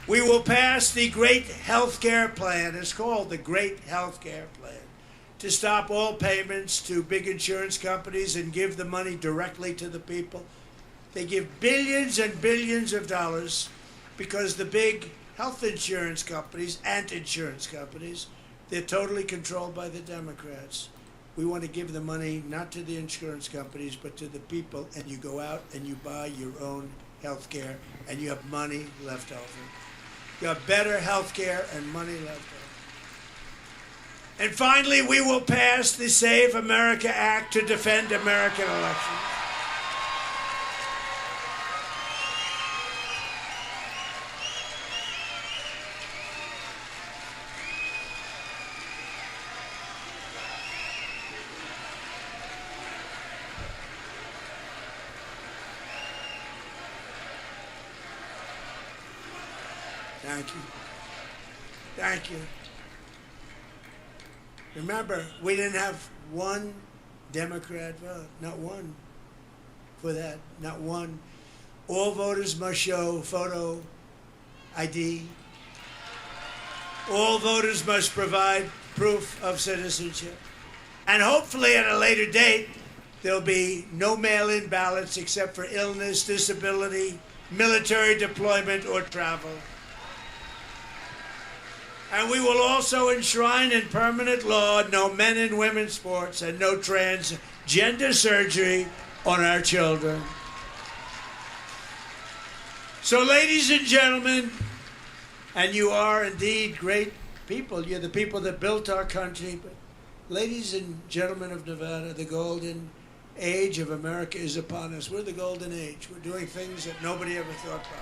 We will pass the Great Healthcare Plan. It's called the Great Healthcare Plan, to stop all payments to big insurance companies and give the money directly to the people. They give billions and billions of dollars because the big health insurance companies and insurance companies, they're totally controlled by the Democrats. We want to give the money not to the insurance companies, but to the people, and you go out and you buy your own health care, and you have money left over. You have better health care and money left over. And finally, we will pass the Save America Act to defend American elections. Thank you. Thank you. Remember, we didn't have one Democrat vote, not one for that, not one. All voters must show photo ID. All voters must provide proof of citizenship. And hopefully at a later date, there'll be no mail-in ballots except for illness, disability, military deployment, or travel. And we will also enshrine in permanent law no men and women's sports and no transgender surgery on our children. So, ladies and gentlemen, and you are indeed great people. You're the people that built our country. But ladies and gentlemen of Nevada, the golden age of America is upon us. We're the golden age. We're doing things that nobody ever thought possible.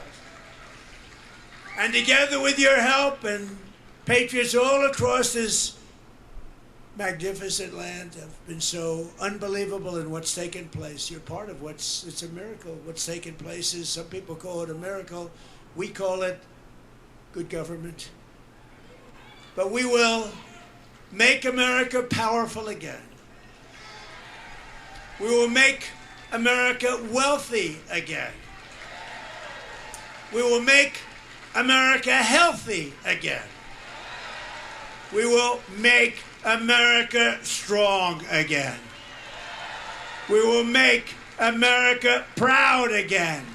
And together with your help and patriots all across this magnificent land have been so unbelievable in what's taken place. You're part of it's a miracle. What's taken place is, some people call it a miracle. We call it good government. But we will make America powerful again. We will make America wealthy again. We will make America healthy again. We will make America strong again. We will make America proud again.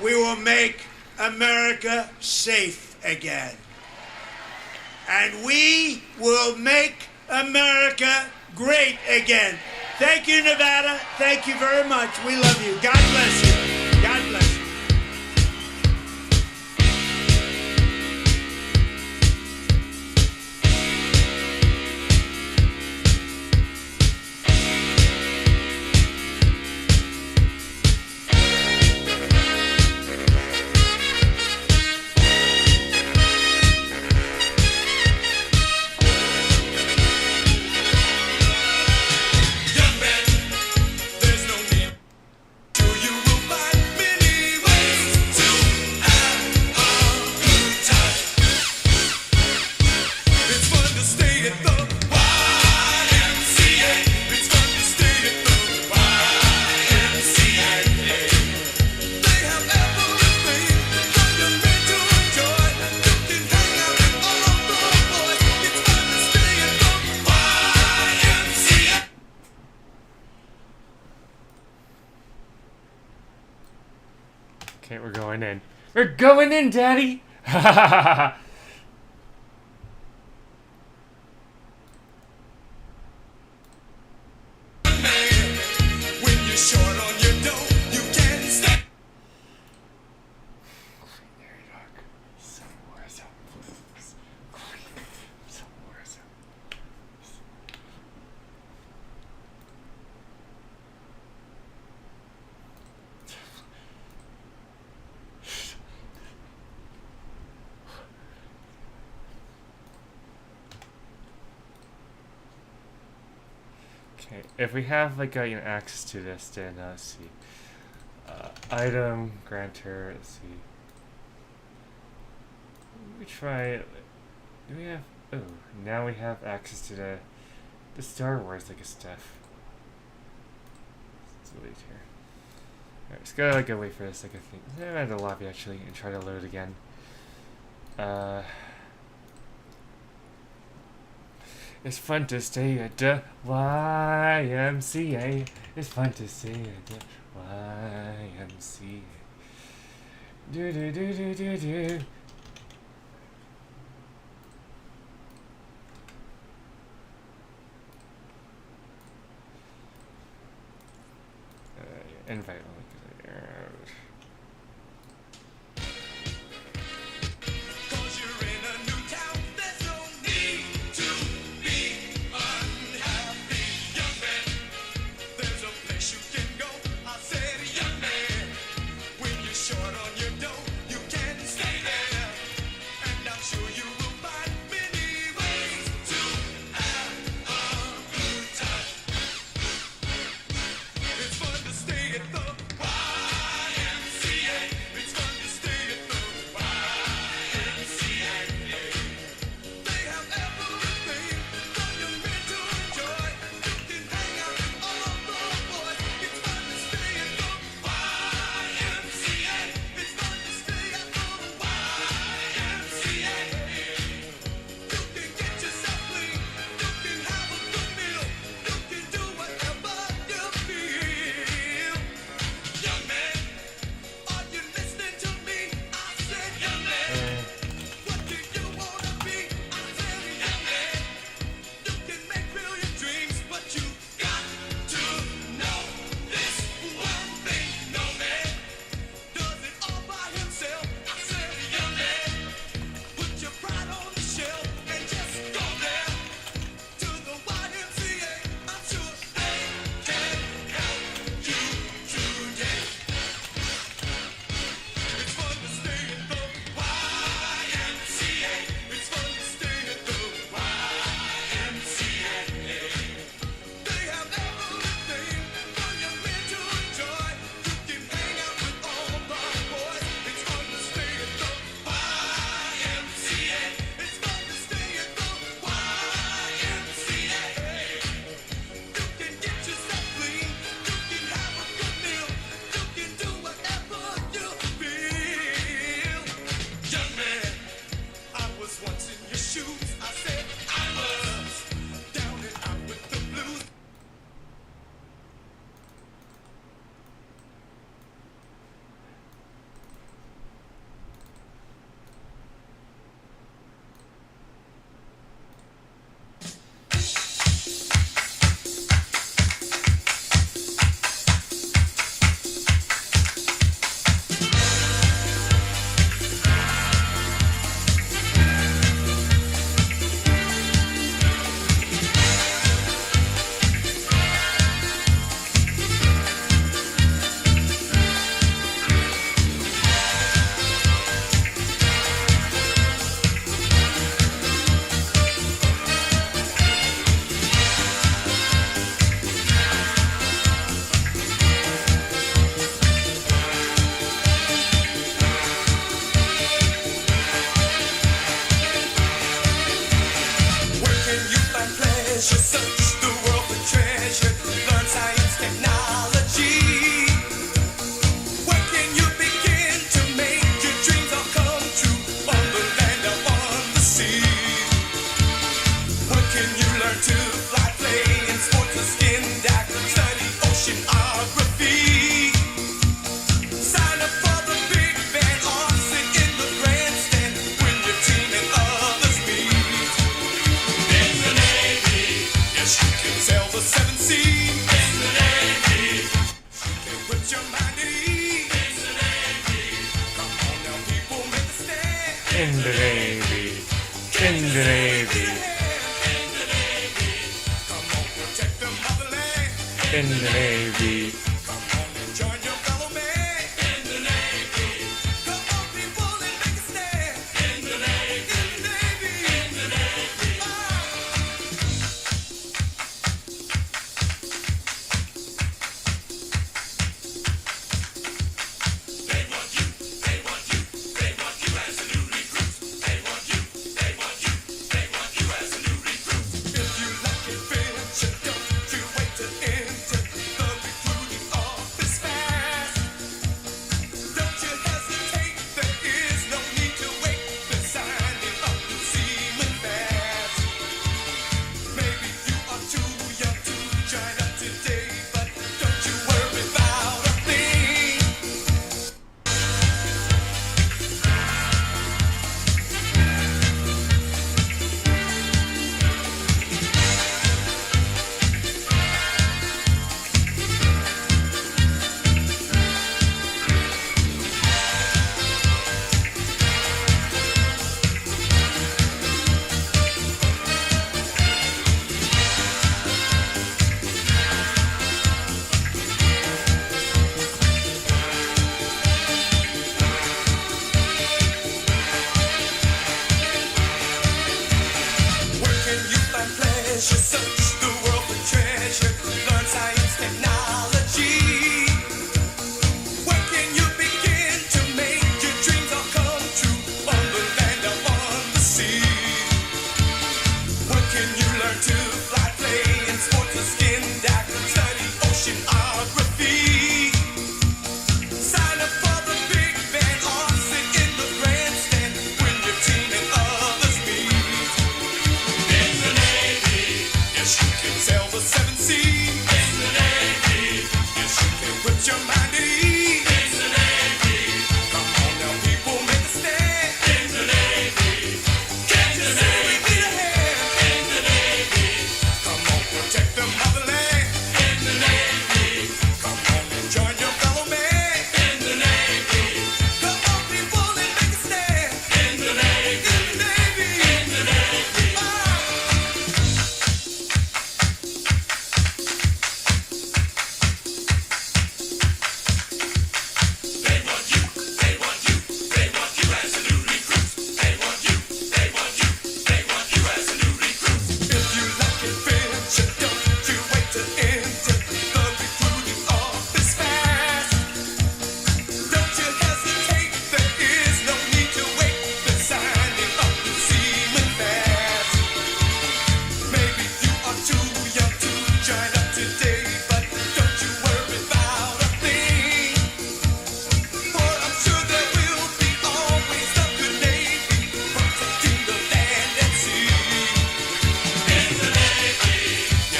We will make America safe again. And we will make America great again. Thank you, Nevada. Thank you very much. We love you. God bless you. God bless you. Okay, we're going in. We're going in, Daddy! Okay, if we have like access to this, then let's see. Item grantor. Let's see. We try. Do we have? Oh, now we have access to the The Star Wars like stuff. Let's delete here. Alright, just gotta go wait for a second thing. I'm at the lobby actually and try to load again. It's fun to stay at the YMCA. It's fun to stay at the YMCA. Do do do do do do. Invite only. In the Navy. In the Navy. In the Navy. If you like it, feel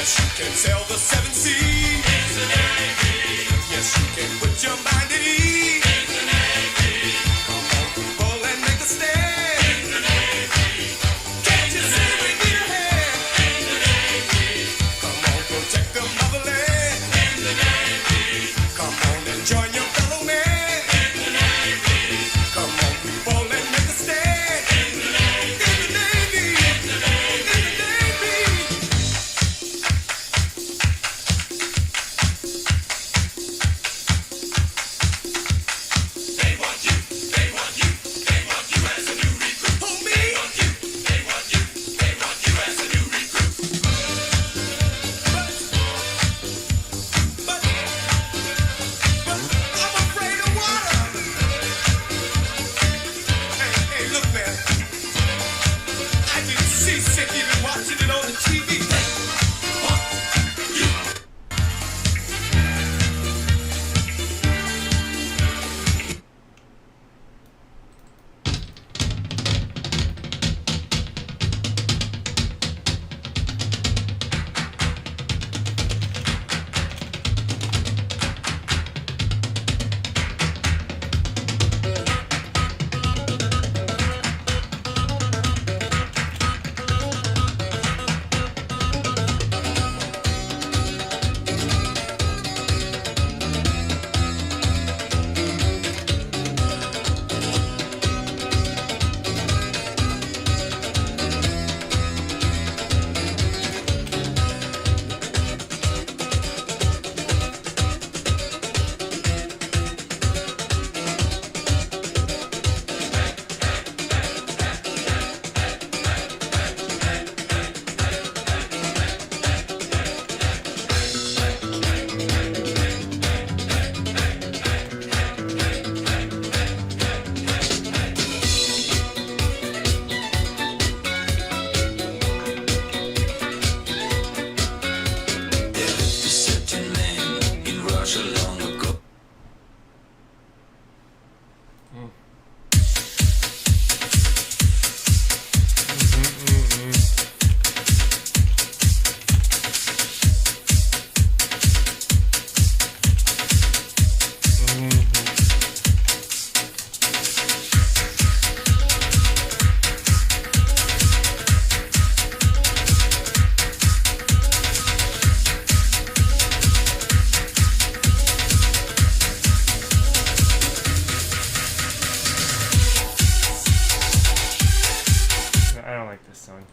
Yes, you can sail the seven seas. In the Navy. Yes, you can put your mind at ease. In the Navy. Come on, people, and make a stand. In the Navy. Can't you see we need a hand? In the Navy. Come on, protect the motherland. In the Navy. Come on and join your fellow man. In the Navy. Come on, people, and make a stand. In the Navy. In the Navy. In the Navy. In the Navy. They want you. They want you. They want you as a new recruit. Who, me? They want you. They want you. They want you as a new recruit. But I'm afraid of water. Hey, look, man. I get seasick even watching it on the TV. You. I don't like this song.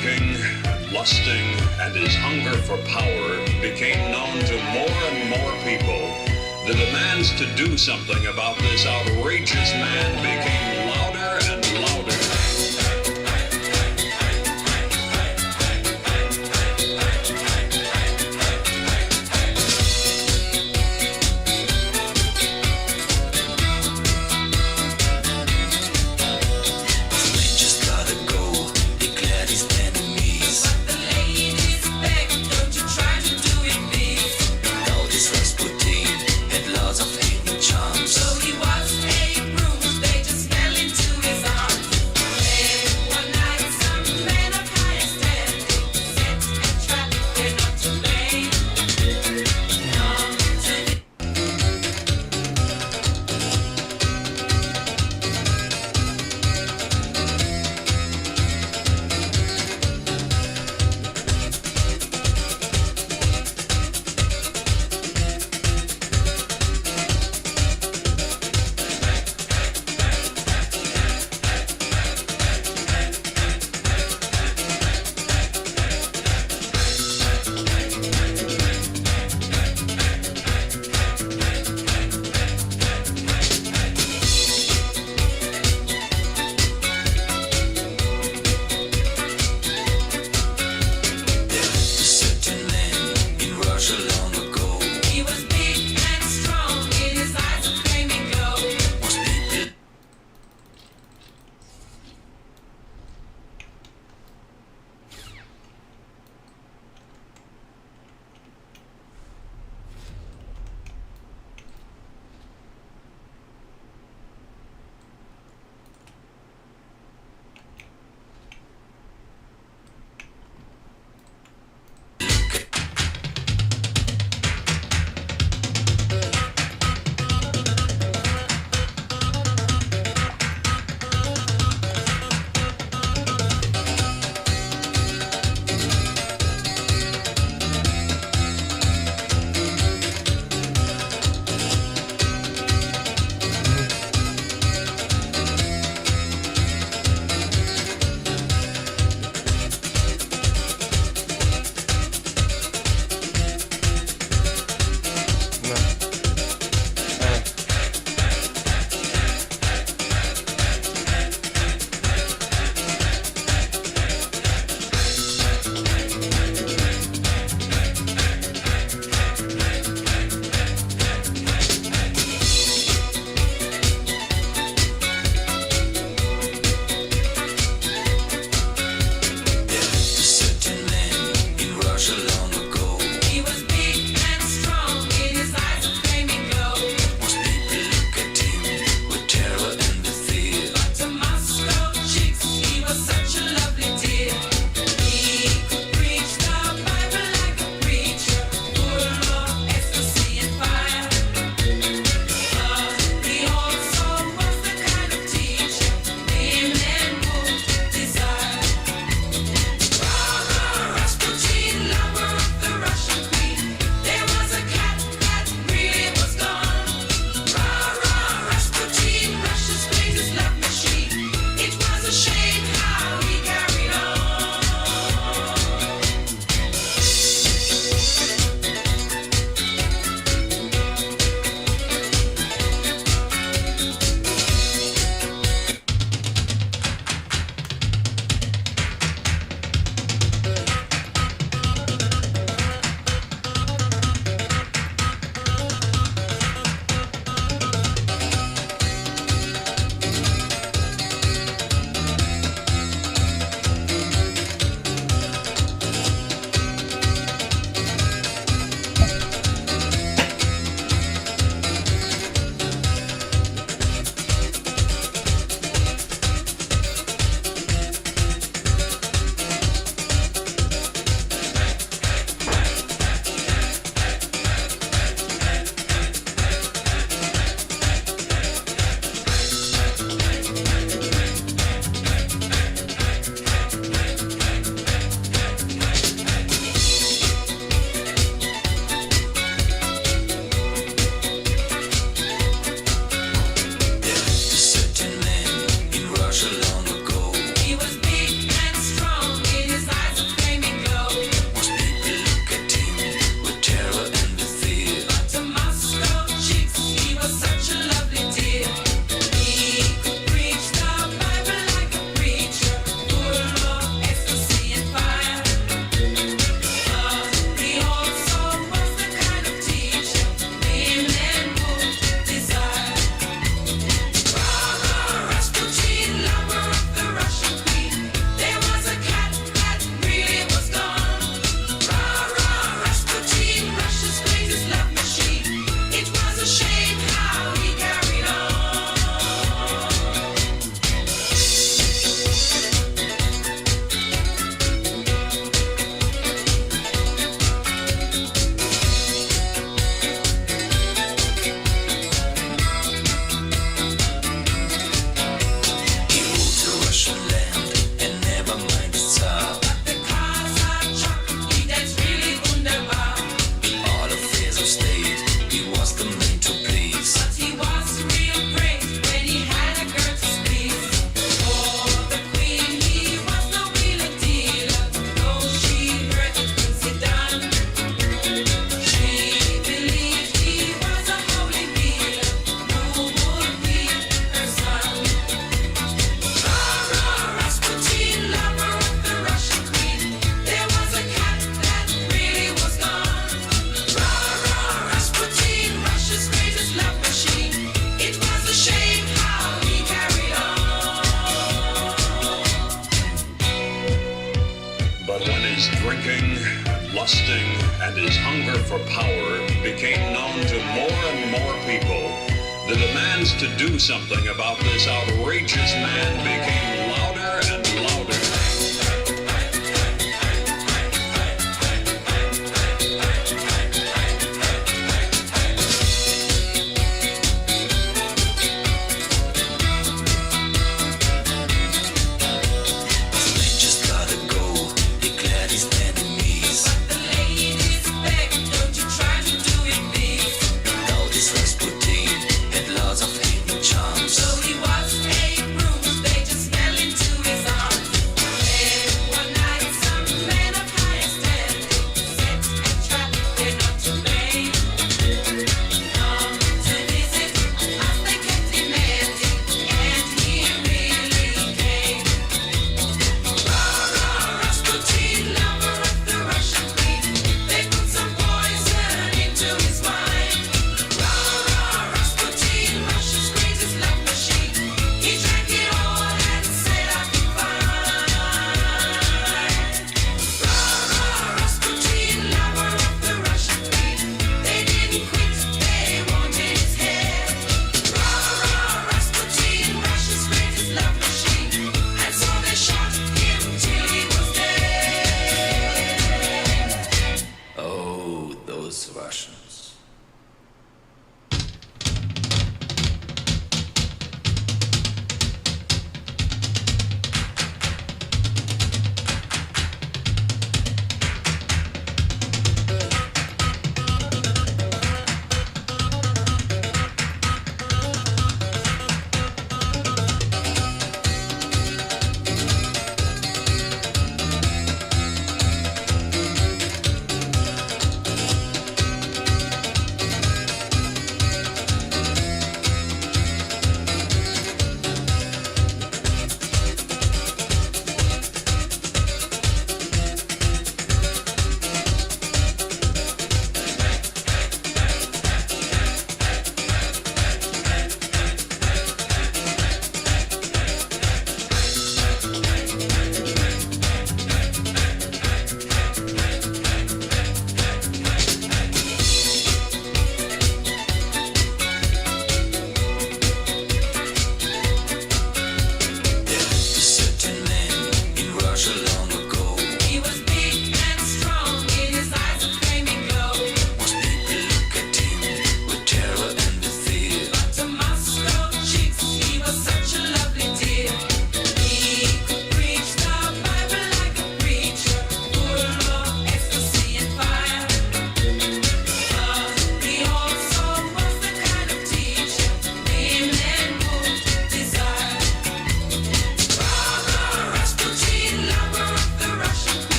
drinking, lusting, and his hunger for power became known to more and more people, the demands to do something about this outrageous man became louder and louder. So he was a bruise, they just fell into his arms. lusting and his hunger for power became known to more and more people, the demands to do something about this outrageous man became louder and louder.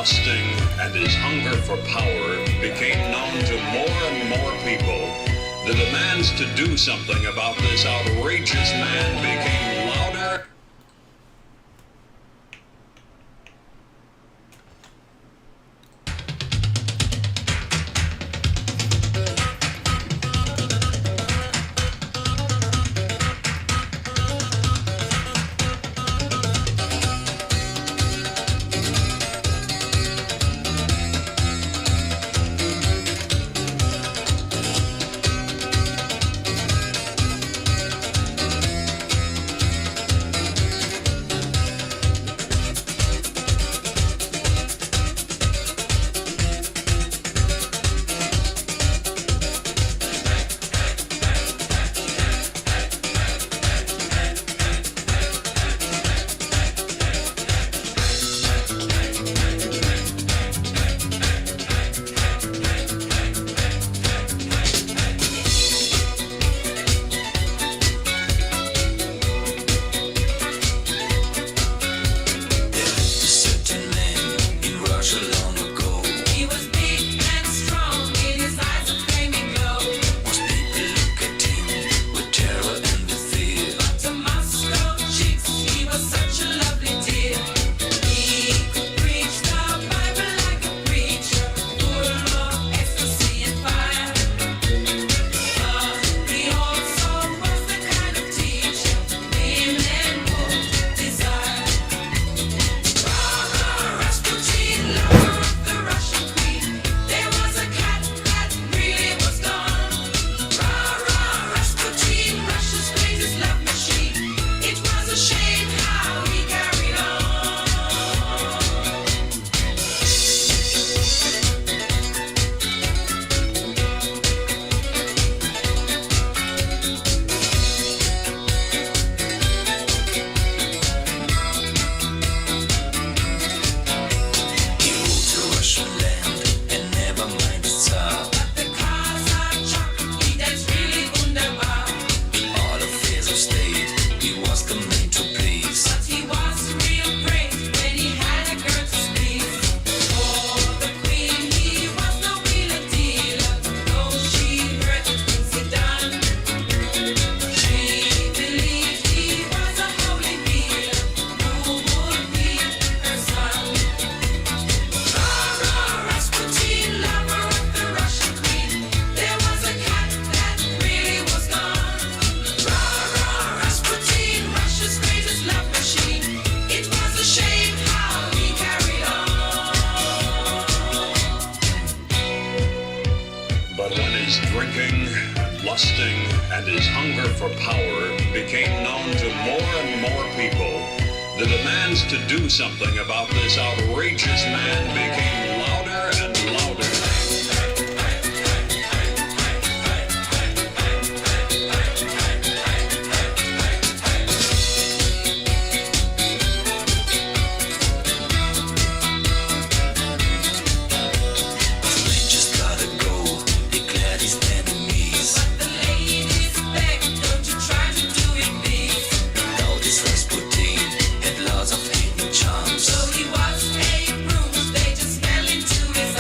lusting, and his hunger for power became known to more and more people, the demands to do something about this outrageous man became louder. his drinking, lusting, and his hunger for power became known to more and more people, the demands to do something about this outrageous man became louder and louder. So he was a bruise, they just fell into his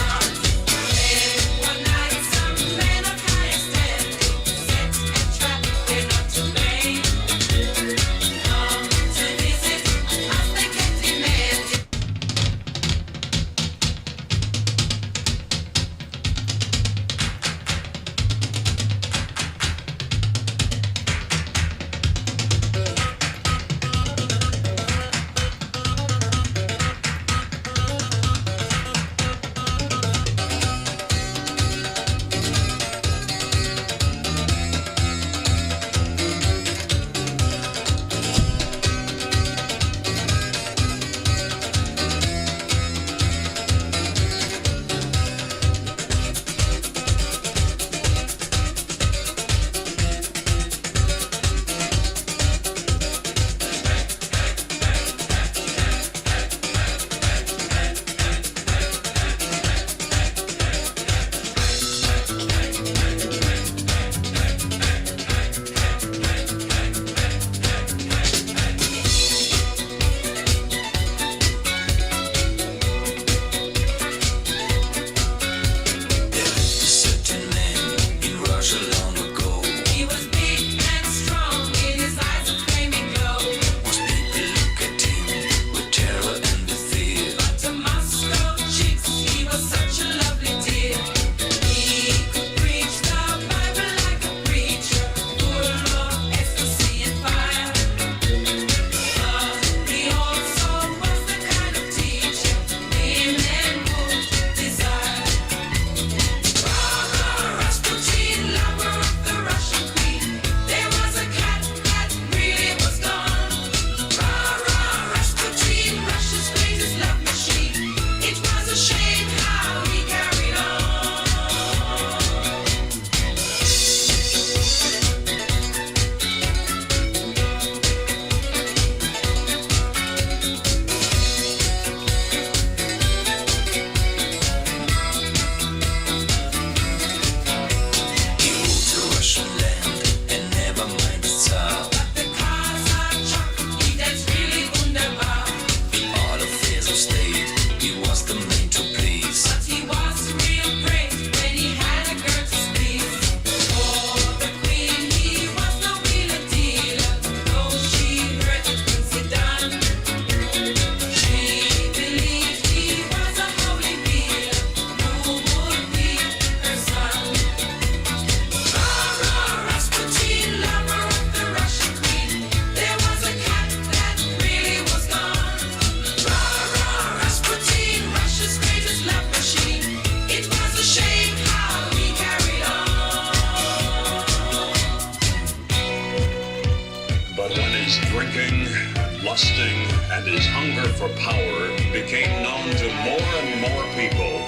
lusting, and his hunger for power became known to more and more people,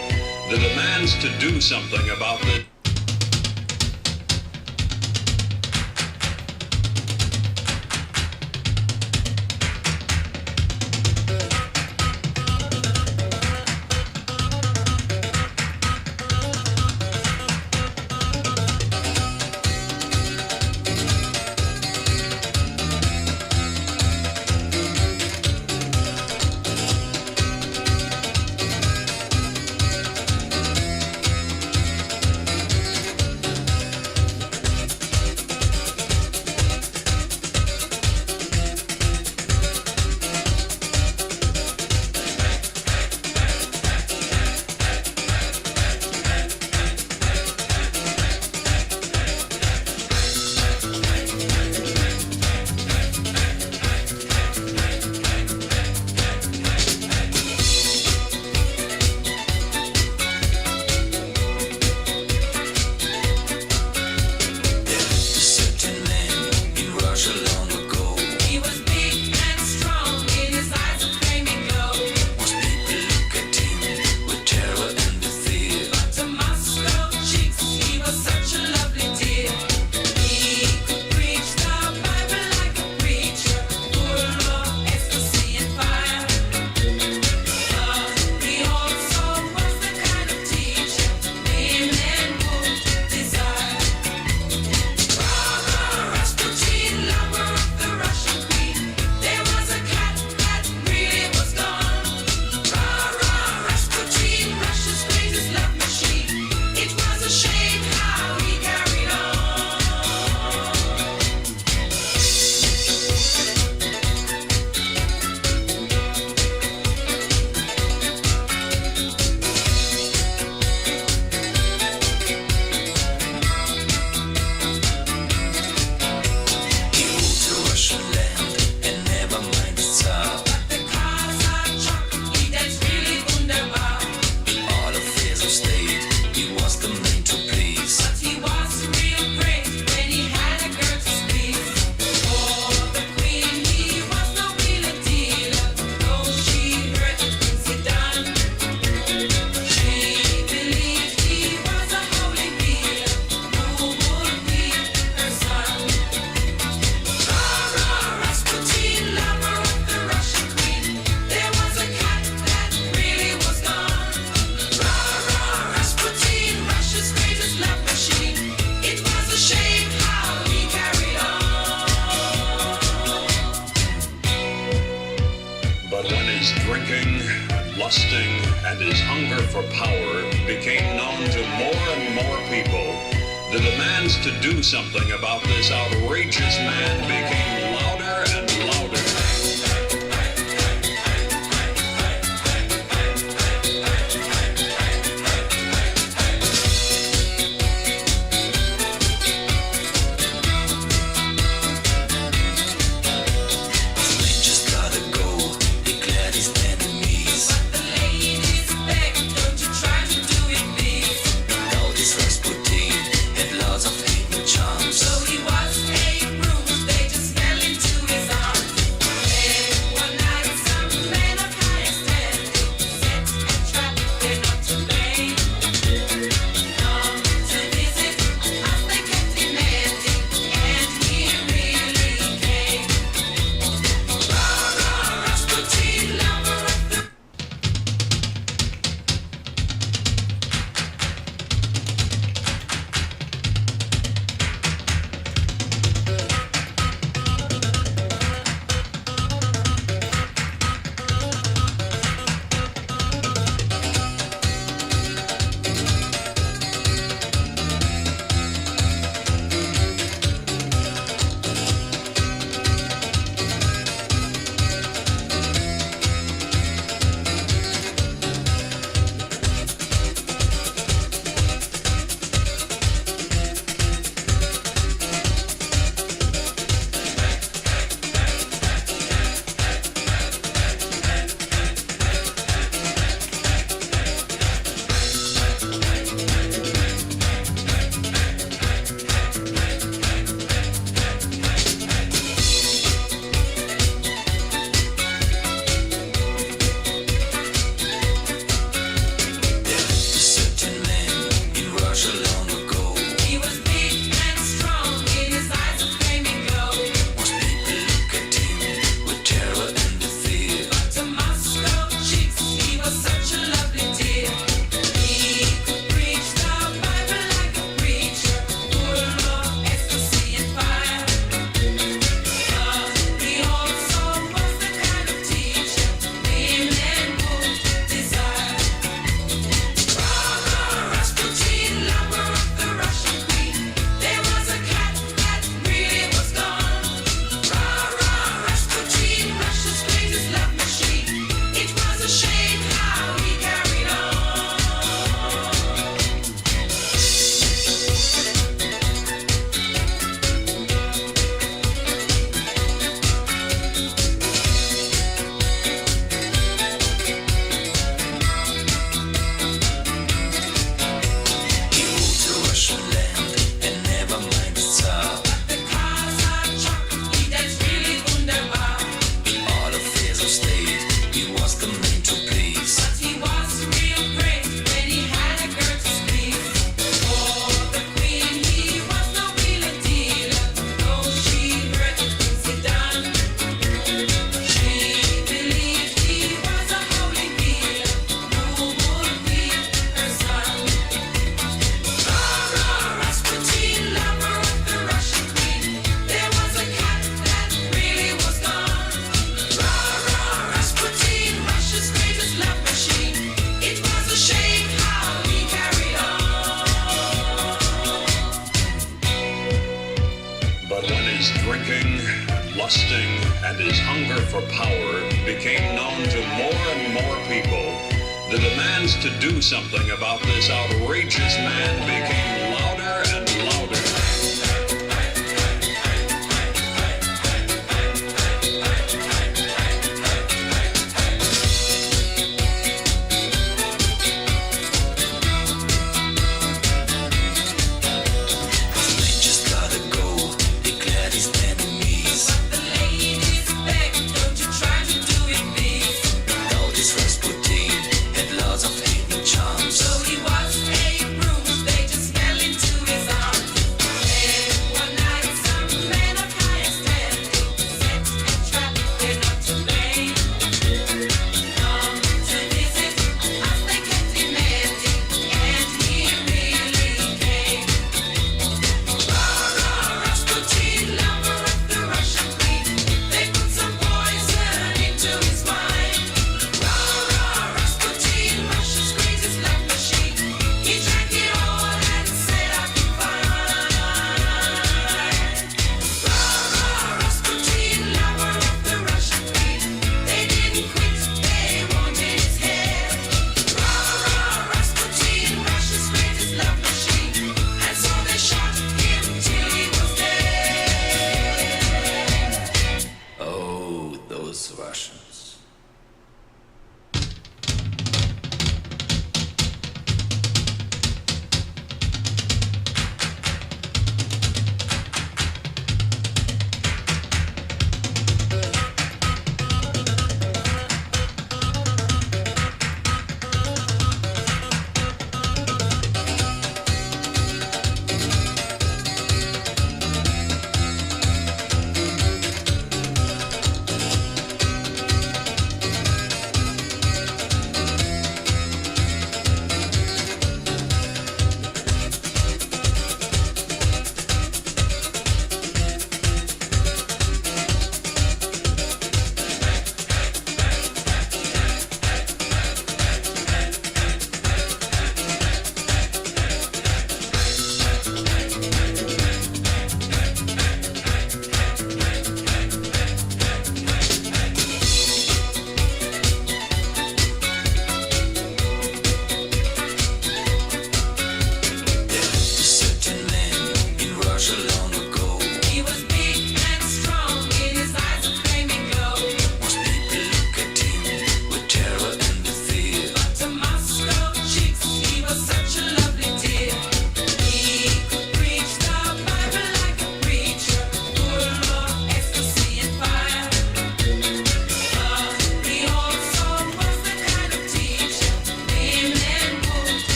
the demands to do something about the lusting and his hunger for power became known to more and more people, the demands to do something about this outrageous man became louder and louder. lusting, and his hunger for power became known to more and more people, the demands to do something about this outrageous man became louder and louder. So he was a bruise, they just smell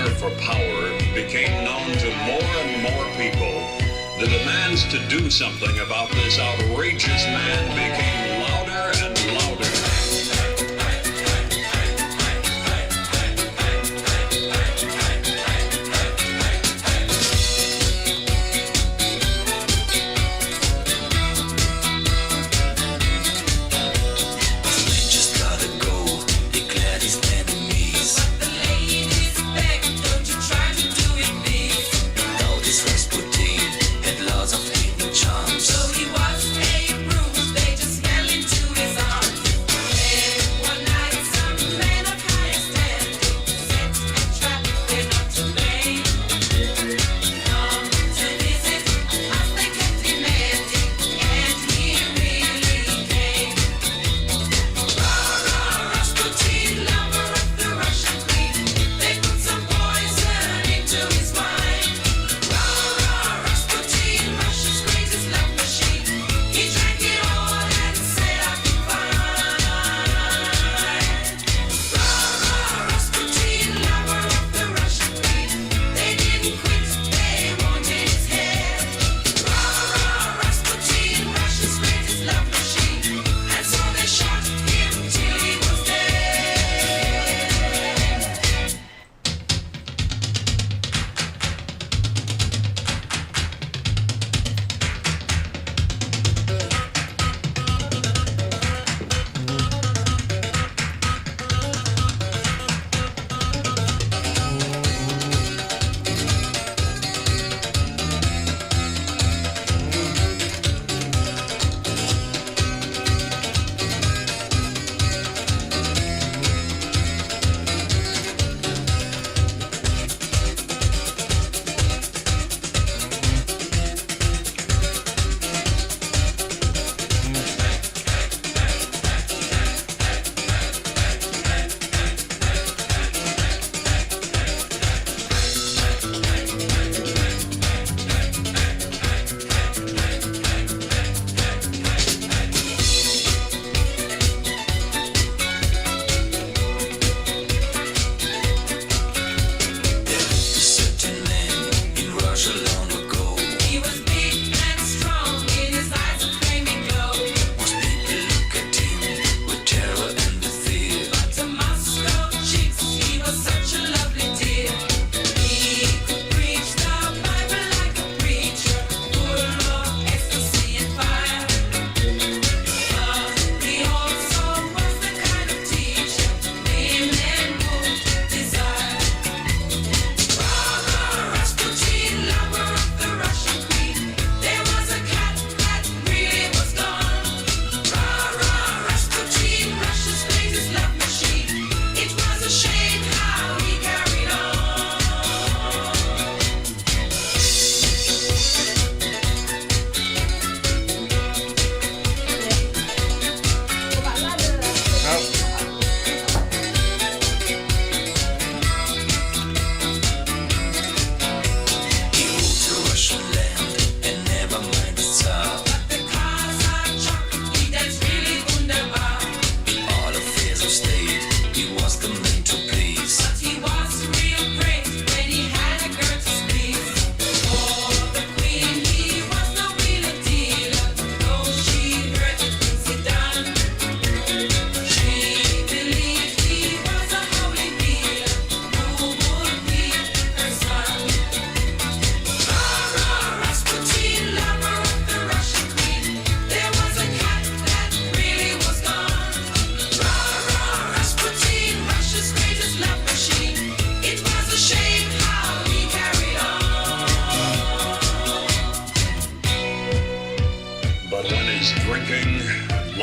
hunger for power became known to more and more people, the demands to do something about this outrageous man became louder and louder.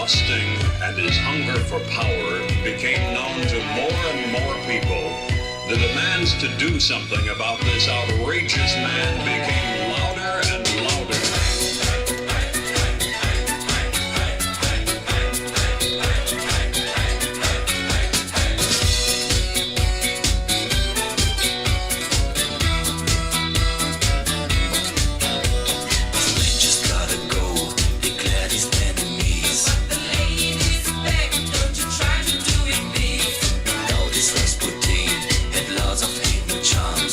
lusting and his hunger for power became known to more and more people, the demands to do something about this outrageous man became louder and louder. Charm.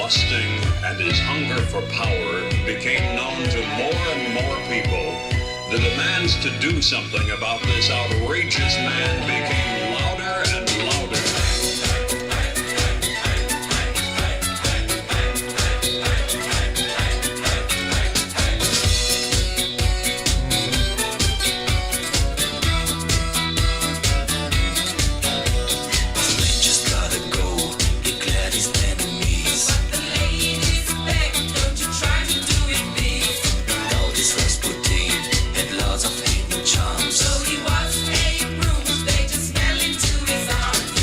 lusting and his hunger for power became known to more and more people, the demands to do something about this outrageous man became louder and louder. So he was a broom, they just fell into his arms.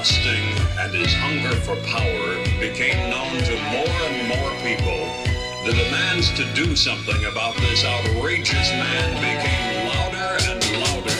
lusting and his hunger for power became known to more and more people, the demands to do something about this outrageous man became louder and louder.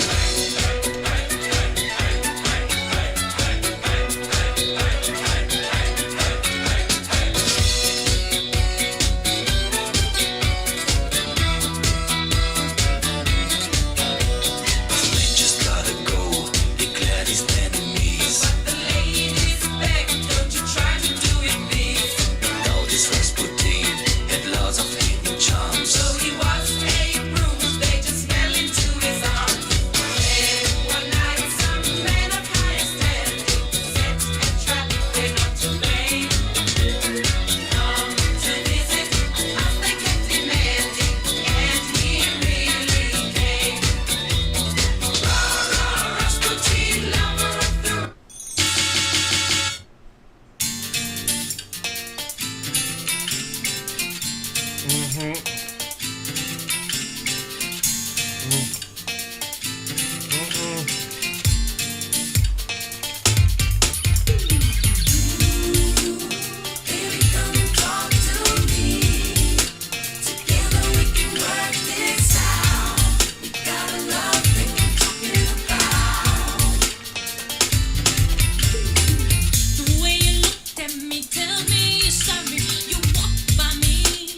The way you looked at me, tell me you're sorry. You walked by me,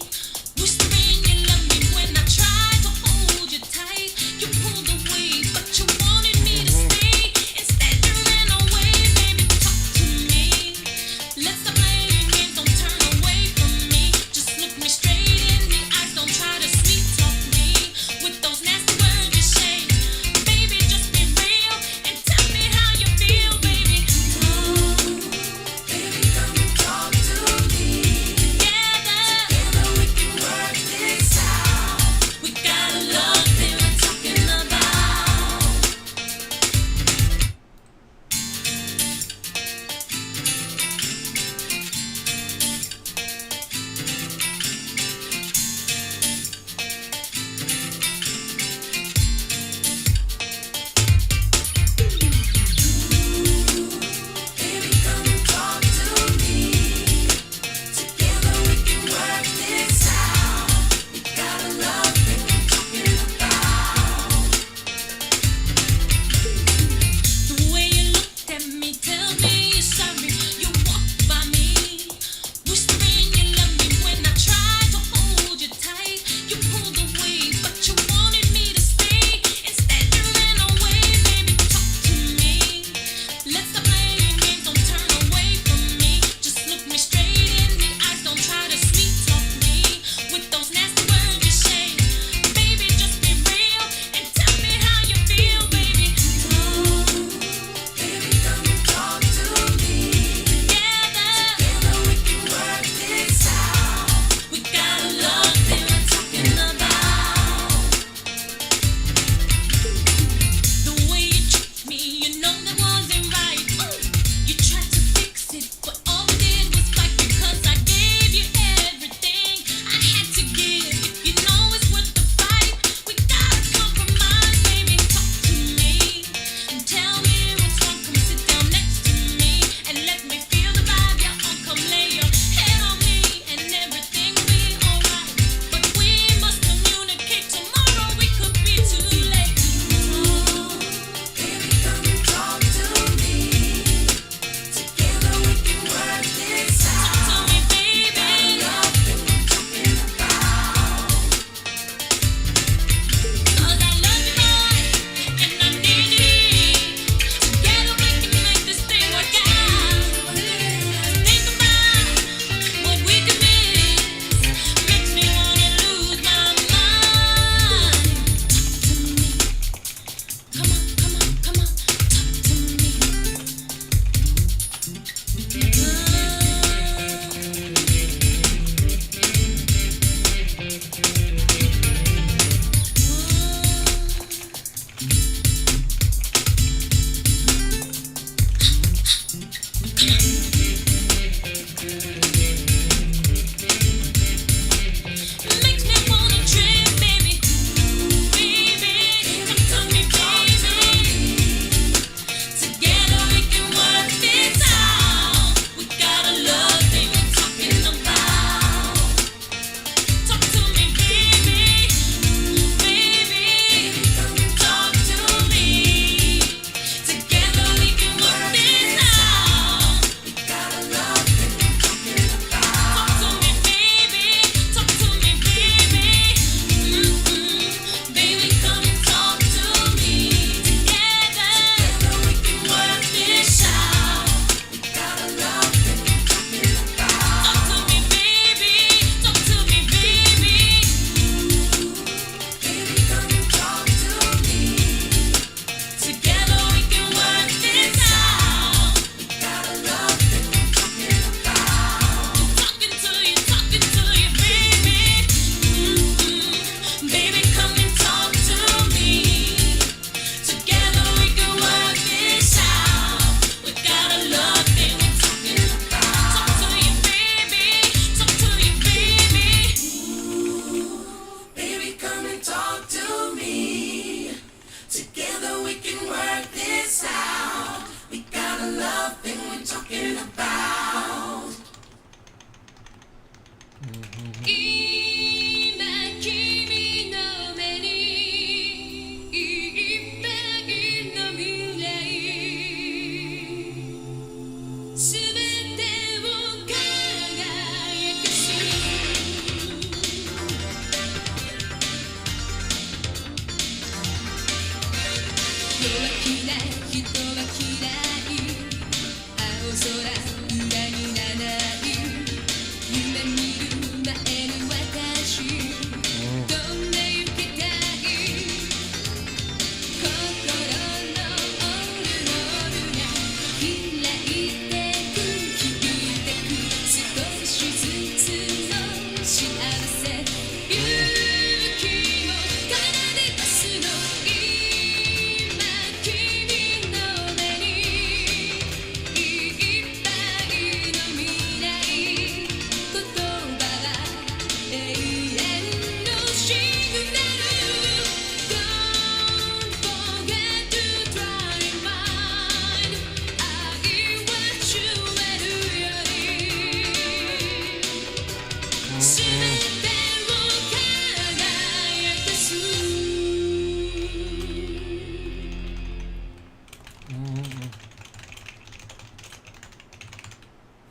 whispering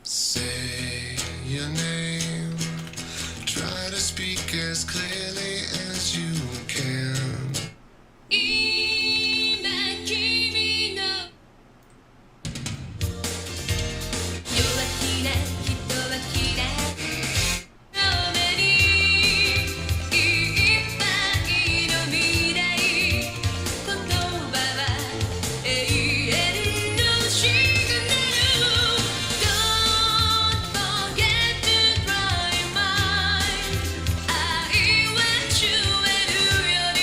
Say your name. Try to speak as clearly as you can. 今君の弱気な人は嫌いの目にいっぱいの未来言葉は永遠のシグナル Don't forget to try mine 愛はジュエルより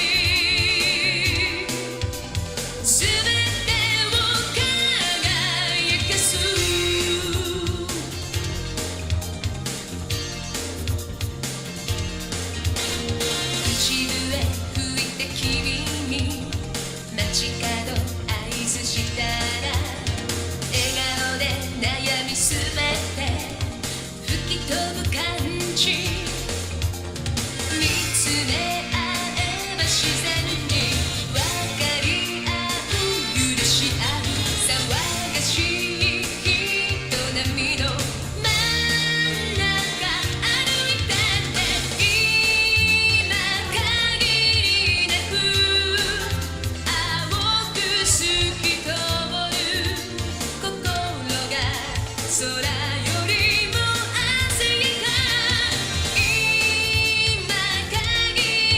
すべてを輝かす口笛吹いて君に街角合図したら笑顔で悩みすべて吹き飛ぶ感じ見つめ合えば自然に分かり合う許し合う騒がしい人波の真ん中歩いてって今限りなく青く透き通る心が空よりも鮮やか今限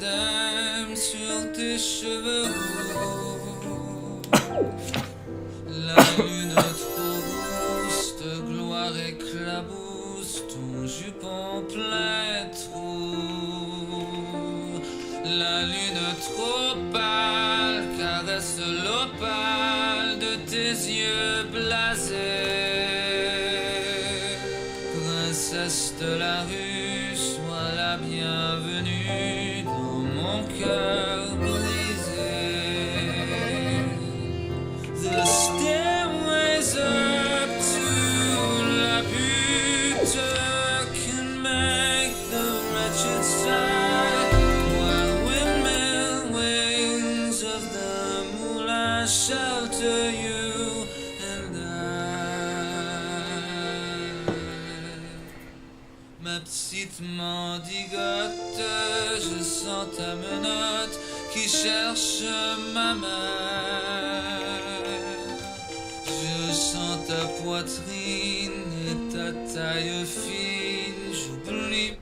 diadème sur tes cheveux roux. La lune trop rousse, de gloire éclabousse ton jupon plein trou. La lune trop pâle caresse l'opale de tes yeux blasés. Princesse de la rue, sois la bienvenue dans mon cœur brisé. The stairways up to la butte can make the wretched sigh, while windmill wings of the moulin shelter you and I. Ma petite mendigote, je sens ta menotte qui cherche ma main. Je sens ta poitrine et ta taille fine, j'oublie.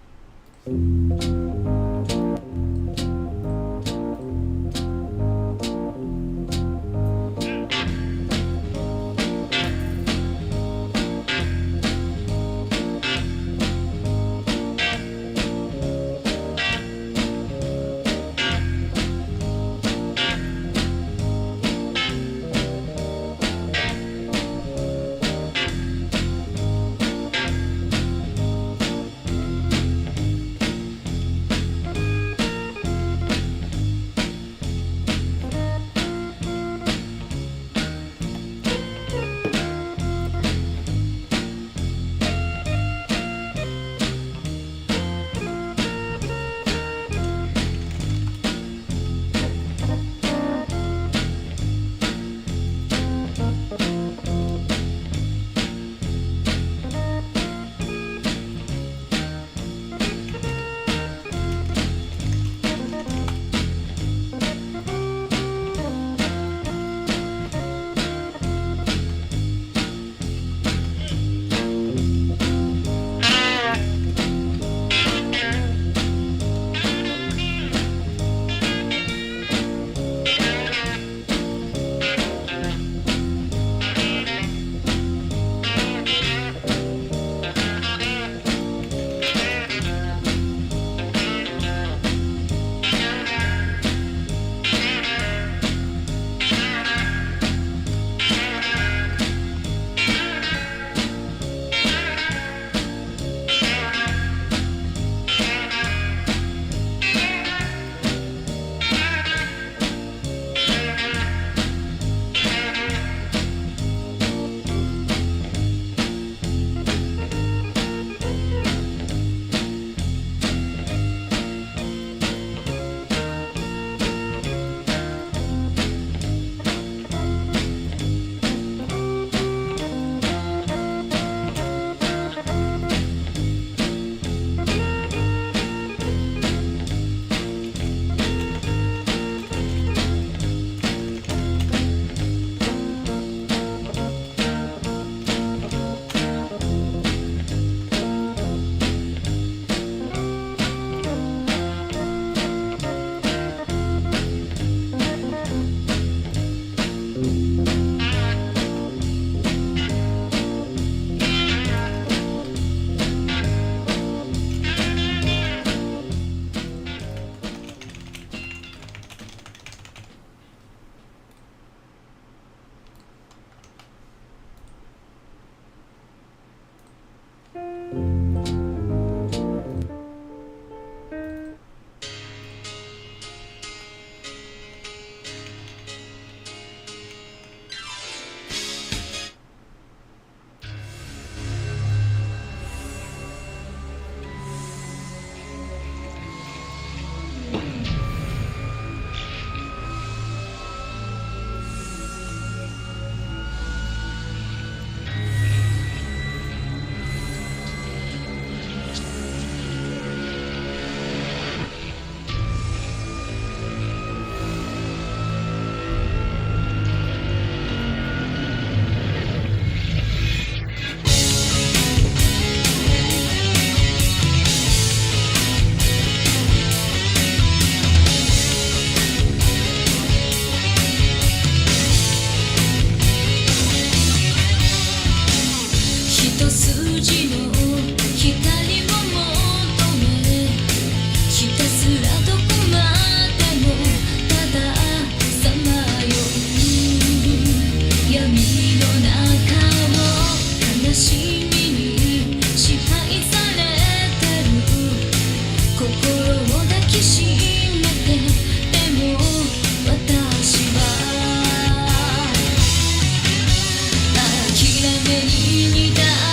が